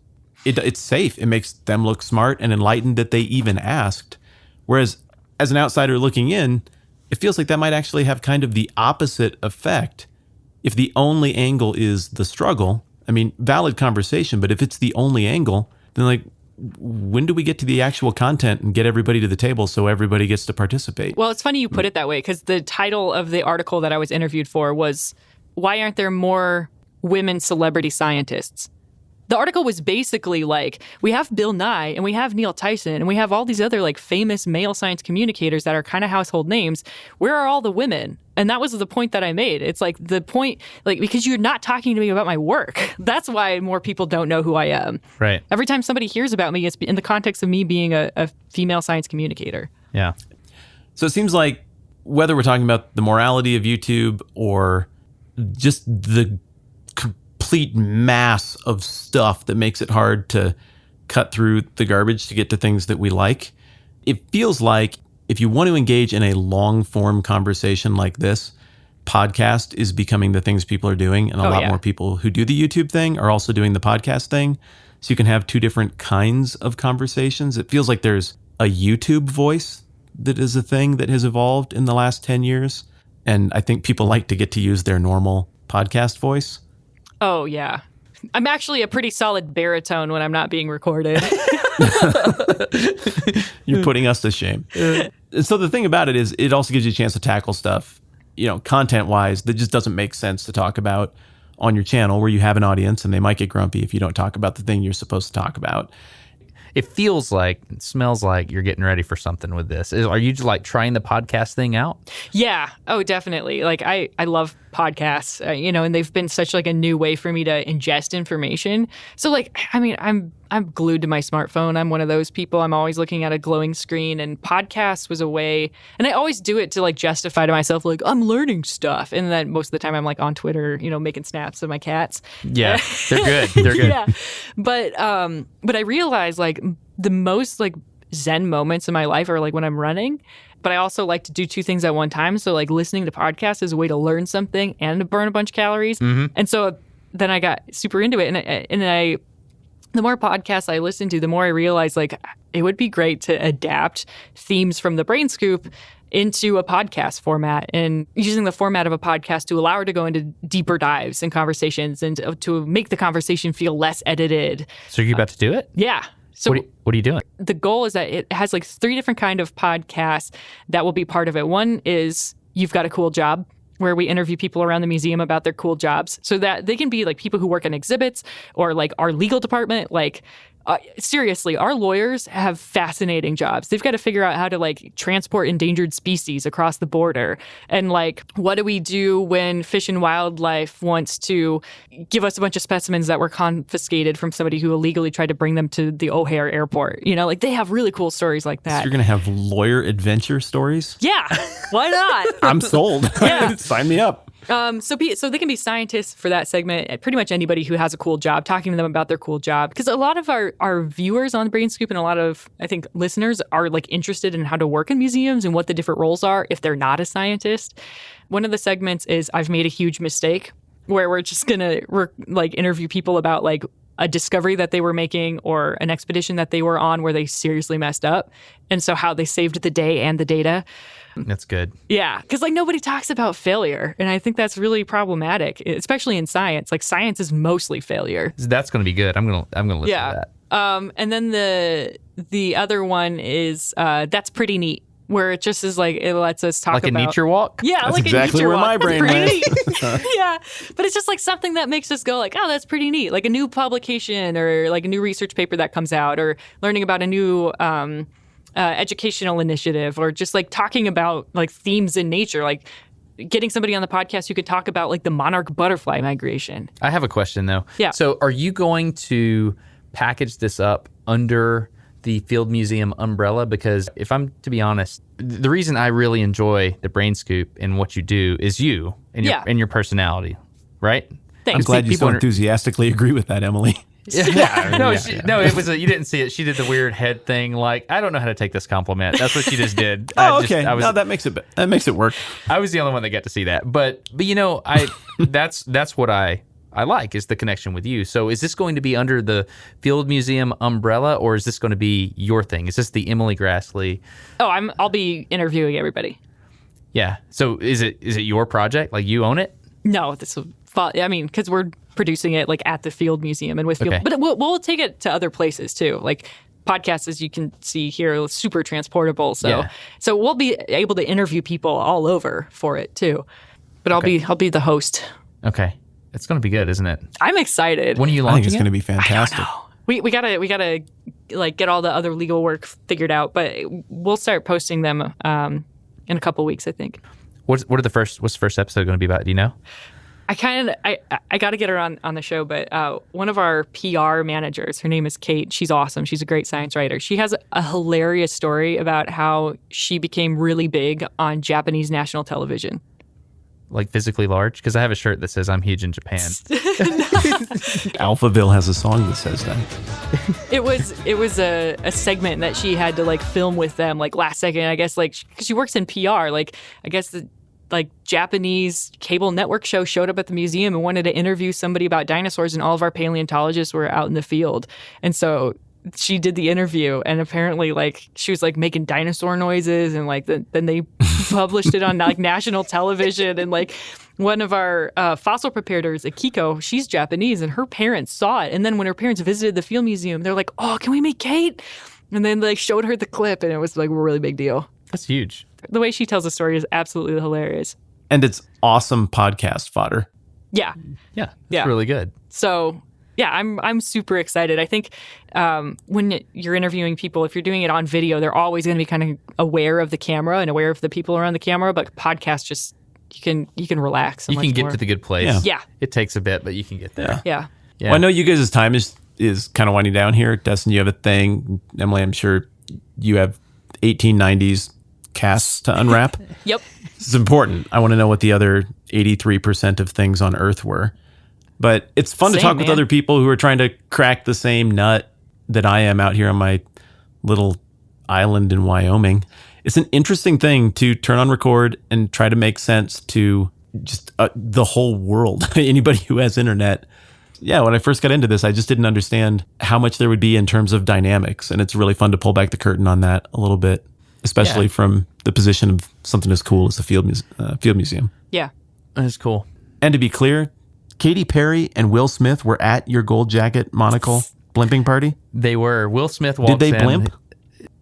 It's safe. It makes them look smart and enlightened that they even asked. Whereas as an outsider looking in, it feels like that might actually have kind of the opposite effect. If the only angle is the struggle, I mean, valid conversation, but if it's the only angle, then like, when do we get to the actual content and get everybody to the table so everybody gets to participate? Well, it's funny you put it that way, because the title of the article that I was interviewed for was, "Why aren't there more women celebrity scientists?" The article was basically like, we have Bill Nye and we have Neil Tyson and we have all these other like famous male science communicators that are kind of household names. Where are all the women? And that was the point that I made. It's like the point, like, because you're not talking to me about my work. That's why more people don't know who I am. Right. Every time somebody hears about me, it's in the context of me being a female science communicator. Yeah. So it seems like whether we're talking about the morality of YouTube or just the complete mass of stuff that makes it hard to cut through the garbage to get to things that we like, it feels like if you want to engage in a long form conversation like this, podcast is becoming the things people are doing. And a lot more people who do the YouTube thing are also doing the podcast thing. So you can have two different kinds of conversations. It feels like there's a YouTube voice that is a thing that has evolved in the last 10 years. And I think people like to get to use their normal podcast voice. Oh, yeah. I'm actually a pretty solid baritone when I'm not being recorded. You're putting us to shame. So the thing about it is it also gives you a chance to tackle stuff, content-wise, that just doesn't make sense to talk about on your channel where you have an audience and they might get grumpy if you don't talk about the thing you're supposed to talk about. It feels like, it smells like you're getting ready for something with this. Are you just like trying the podcast thing out? Yeah. Oh, definitely. Like I love podcasts, and they've been such like a new way for me to ingest information. So like, I mean, I'm glued to my smartphone. I'm one of those people. I'm always looking at a glowing screen, and podcasts was a way, and I always do it to like justify to myself, like I'm learning stuff. And then most of the time I'm like on Twitter, making snaps of my cats. Yeah, they're good. They're good. Yeah. But I realize like the most like Zen moments in my life are like when I'm running. But I also like to do two things at one time. So like listening to podcasts is a way to learn something and to burn a bunch of calories. Mm-hmm. And so then I got super into it. And the more podcasts I listen to, the more I realize like it would be great to adapt themes from the Brain Scoop into a podcast format, and using the format of a podcast to allow her to go into deeper dives and conversations and to make the conversation feel less edited. So you're about to do it? Yeah. So what are you doing? The goal is that it has like 3 different kind of podcasts that will be part of it. One is You've Got a Cool Job, where we interview people around the museum about their cool jobs, so that they can be like people who work in exhibits or like our legal department, like Seriously, our lawyers have fascinating jobs. They've got to figure out how to like transport endangered species across the border. And like, what do we do when Fish and Wildlife wants to give us a bunch of specimens that were confiscated from somebody who illegally tried to bring them to the O'Hare airport? You know, like they have really cool stories like that. So you're going to have lawyer adventure stories? Yeah, why not? I'm sold. Yeah. Sign me up. So they can be scientists for that segment. Pretty much anybody who has a cool job, talking to them about their cool job. Because a lot of our viewers on Brain Scoop and a lot of, I think, listeners are like interested in how to work in museums and what the different roles are if they're not a scientist. One of the segments is I've made a huge mistake, where we're just gonna like interview people about like a discovery that they were making or an expedition that they were on where they seriously messed up, and so how they saved the day and the data. That's good. Yeah, because like nobody talks about failure, and I think that's really problematic, especially in science. Like science is mostly failure. That's going to be good. I'm gonna listen to that. And then the other one is that's pretty neat, where it just is like it lets us talk like about a nature walk. Yeah, That's like exactly a nature where walk. my brain That's went. pretty neat. Yeah, but it's just like something that makes us go like, oh, that's pretty neat. Like a new publication or like a new research paper that comes out, or learning about a new educational initiative, or just like talking about like themes in nature, like getting somebody on the podcast who could talk about like the monarch butterfly migration. I have a question though. Yeah. So are you going to package this up under the Field Museum umbrella? Because if I'm to be honest, the reason I really enjoy the Brain Scoop and what you do is you and your personality, right? Thanks. I'm glad you so People enthusiastically agree with that, Emily. No, it was you didn't see it. She did the weird head thing. Like, I don't know how to take this compliment. That's what she just did. Okay. No, that makes it work. I was the only one that got to see that. But you know, that's what I like, is the connection with you. So is this going to be under the Field Museum umbrella, or is this going to be your thing? Is this the Emily Graslie? Oh, I'll be interviewing everybody. Yeah. So is it your project? Like you own it? No, because we're producing it like at the Field Museum and with Field, Okay. but we'll take it to other places too. Like podcasts, as you can see here, are super transportable. So we'll be able to interview people all over for it too. But I'll be the host. Okay. It's going to be good, isn't it? I'm excited. When are you I think launching it's it? going to be fantastic. We gotta like get all the other legal work figured out, but we'll start posting them in a couple weeks, I think. What's the first episode going to be about? Do you know? I got to get her on the show, but one of our PR managers, her name is Kate. She's awesome. She's a great science writer. She has a hilarious story about how she became really big on Japanese national television. Like physically large? Because I have a shirt that says I'm huge in Japan. Alphaville has a song that says that. It was a segment that she had to like film with them like last second, I guess, like because she works in PR. Like I guess the like Japanese cable network show showed up at the museum and wanted to interview somebody about dinosaurs, and all of our paleontologists were out in the field. And so she did the interview, and apparently like she was like making dinosaur noises, and like then they published it on like national television. And like one of our fossil preparators, Akiko, she's Japanese, and her parents saw it. And then when her parents visited the Field Museum, they're like, "Oh, can we meet Kate?" And then they showed her the clip, and it was like a really big deal. That's huge. The way she tells the story is absolutely hilarious. And it's awesome podcast fodder. Yeah. Yeah. It's really good. So yeah, I'm super excited. I think when you're interviewing people, if you're doing it on video, they're always going to be kind of aware of the camera and aware of the people around the camera. But podcast, just you can relax. You can get to the good place. Yeah. It takes a bit, but you can get there. Yeah. Yeah. Well, I know you guys' time is kind of winding down here. Destin, you have a thing. Emily, I'm sure you have 1890s casts to unwrap. Yep. This is important. I want to know what the other 83% of things on Earth were. But it's fun to talk with other people who are trying to crack the same nut that I am out here on my little island in Wyoming. It's an interesting thing to turn on record and try to make sense to just the whole world. Anybody who has internet. Yeah, when I first got into this, I just didn't understand how much there would be in terms of dynamics. And it's really fun to pull back the curtain on that a little bit, especially from the position of something as cool as the Field Museum. Yeah. That's cool. And to be clear, Katy Perry and Will Smith were at your gold jacket monocle blimping party? They were. Will Smith walks in. Did they blimp?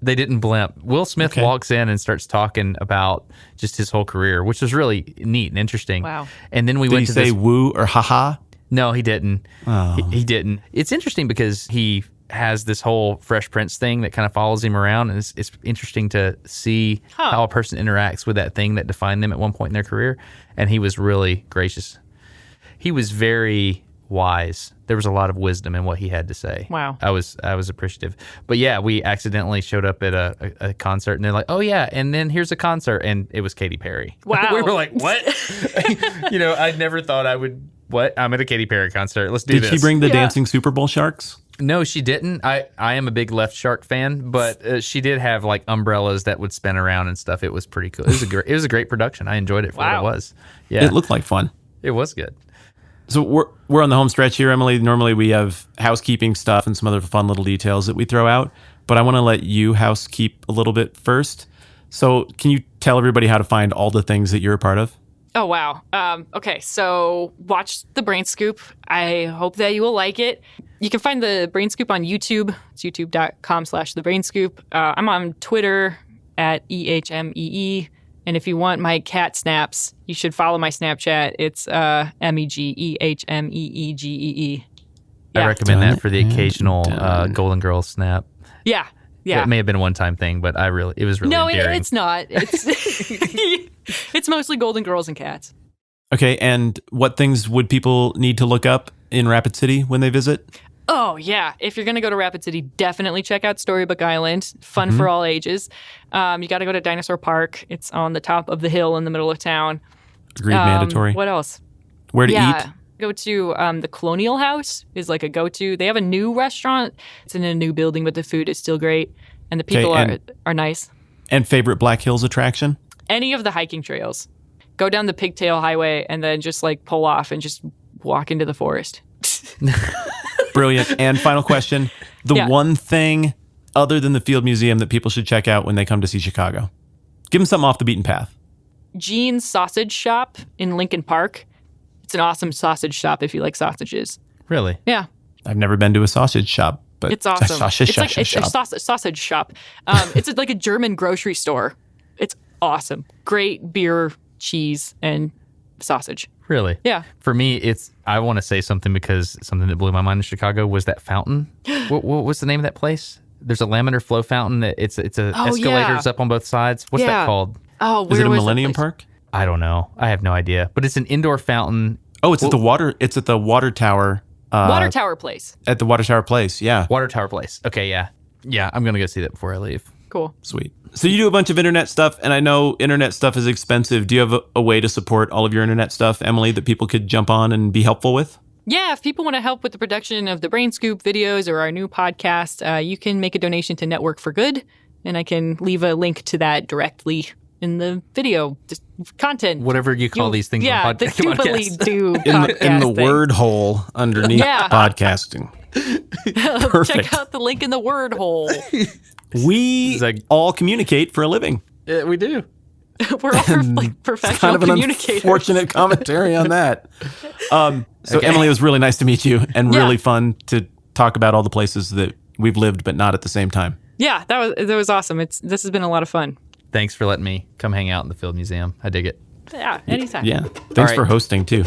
They didn't blimp. Will Smith walks in and starts talking about just his whole career, which was really neat and interesting. Wow. And then we Did he say woo or haha? No, he didn't. Oh. He didn't. It's interesting because he has this whole Fresh Prince thing that kind of follows him around, and it's interesting to see how a person interacts with that thing that defined them at one point in their career. And he was really gracious. He was very wise. There was a lot of wisdom in what he had to say. Wow. I was appreciative. But yeah, we accidentally showed up at a concert, and they're like, "Oh yeah, and then here's a concert," and it was Katy Perry. Wow. We were like, "What?" I never thought I would. What? I'm at a Katy Perry concert. Let's do this. Did she bring the dancing Super Bowl sharks? No, she didn't. I am a big Left Shark fan, but she did have like umbrellas that would spin around and stuff. It was pretty cool. It was a great production. I enjoyed it for what it was. Yeah, it looked like fun. It was good. So we're on the home stretch here, Emily. Normally we have housekeeping stuff and some other fun little details that we throw out, but I want to let you housekeep a little bit first. So can you tell everybody how to find all the things that you're a part of? Oh, wow. Okay, so watch The Brain Scoop. I hope that you will like it. You can find The Brain Scoop on YouTube. It's youtube.com/thebrainscoop. I'm on Twitter at EHMEE. And if you want my cat snaps, you should follow my Snapchat. It's MEGEHMEEGEE. I recommend that for the occasional Golden Girls snap. Yeah. Yeah. It may have been a one-time thing, but it was really No, endearing. it's not. It's mostly Golden Girls and cats. Okay, and what things would people need to look up in Rapid City when they visit? Oh, yeah. If you're going to go to Rapid City, definitely check out Storybook Island. Fun for all ages. You got to go to Dinosaur Park. It's on the top of the hill in the middle of town. Agreed, mandatory. What else? Where to eat? Go to the Colonial House is like a go-to. They have a new restaurant. It's in a new building, but the food is still great. And the people are nice. And favorite Black Hills attraction? Any of the hiking trails. Go down the Pigtail Highway and then just like pull off and just walk into the forest. Brilliant. And final question. The one thing other than the Field Museum that people should check out when they come to see Chicago. Give them something off the beaten path. Gene's Sausage Shop in Lincoln Park. It's an awesome sausage shop if you like sausages. Really? Yeah. I've never been to a sausage shop, but it's awesome. It's a sausage shop. It's like a German grocery store. It's awesome. Great beer, cheese, and sausage. Really? Yeah. For me, I want to say something because something that blew my mind in Chicago was that fountain. what was the name of that place? There's a laminar flow fountain. It's escalators up on both sides. What's that called? Oh, is it a Millennium Park? I don't know. I have no idea. But it's an indoor fountain. Oh, it's at the Watertower. Watertower Place. At the Watertower Place, yeah. Watertower Place. Okay, yeah. Yeah, I'm going to go see that before I leave. Cool. Sweet. So you do a bunch of internet stuff, and I know internet stuff is expensive. Do you have a way to support all of your internet stuff, Emily, that people could jump on and be helpful with? Yeah, if people want to help with the production of the Brain Scoop videos or our new podcast, you can make a donation to Network for Good, and I can leave a link to that directly in the video content. Whatever you call these things. Yeah, on the stupidly do in the word hole underneath podcasting. Perfect. Check out the link in the word hole. We all communicate for a living. Yeah, we do. We're all professional kind of communicators. An unfortunate commentary on that. Emily, it was really nice to meet you and really fun to talk about all the places that we've lived, but not at the same time. Yeah, that was awesome. This has been a lot of fun. Thanks for letting me come hang out in the Field Museum. I dig it. Yeah, anytime. Yeah. Thanks for hosting too.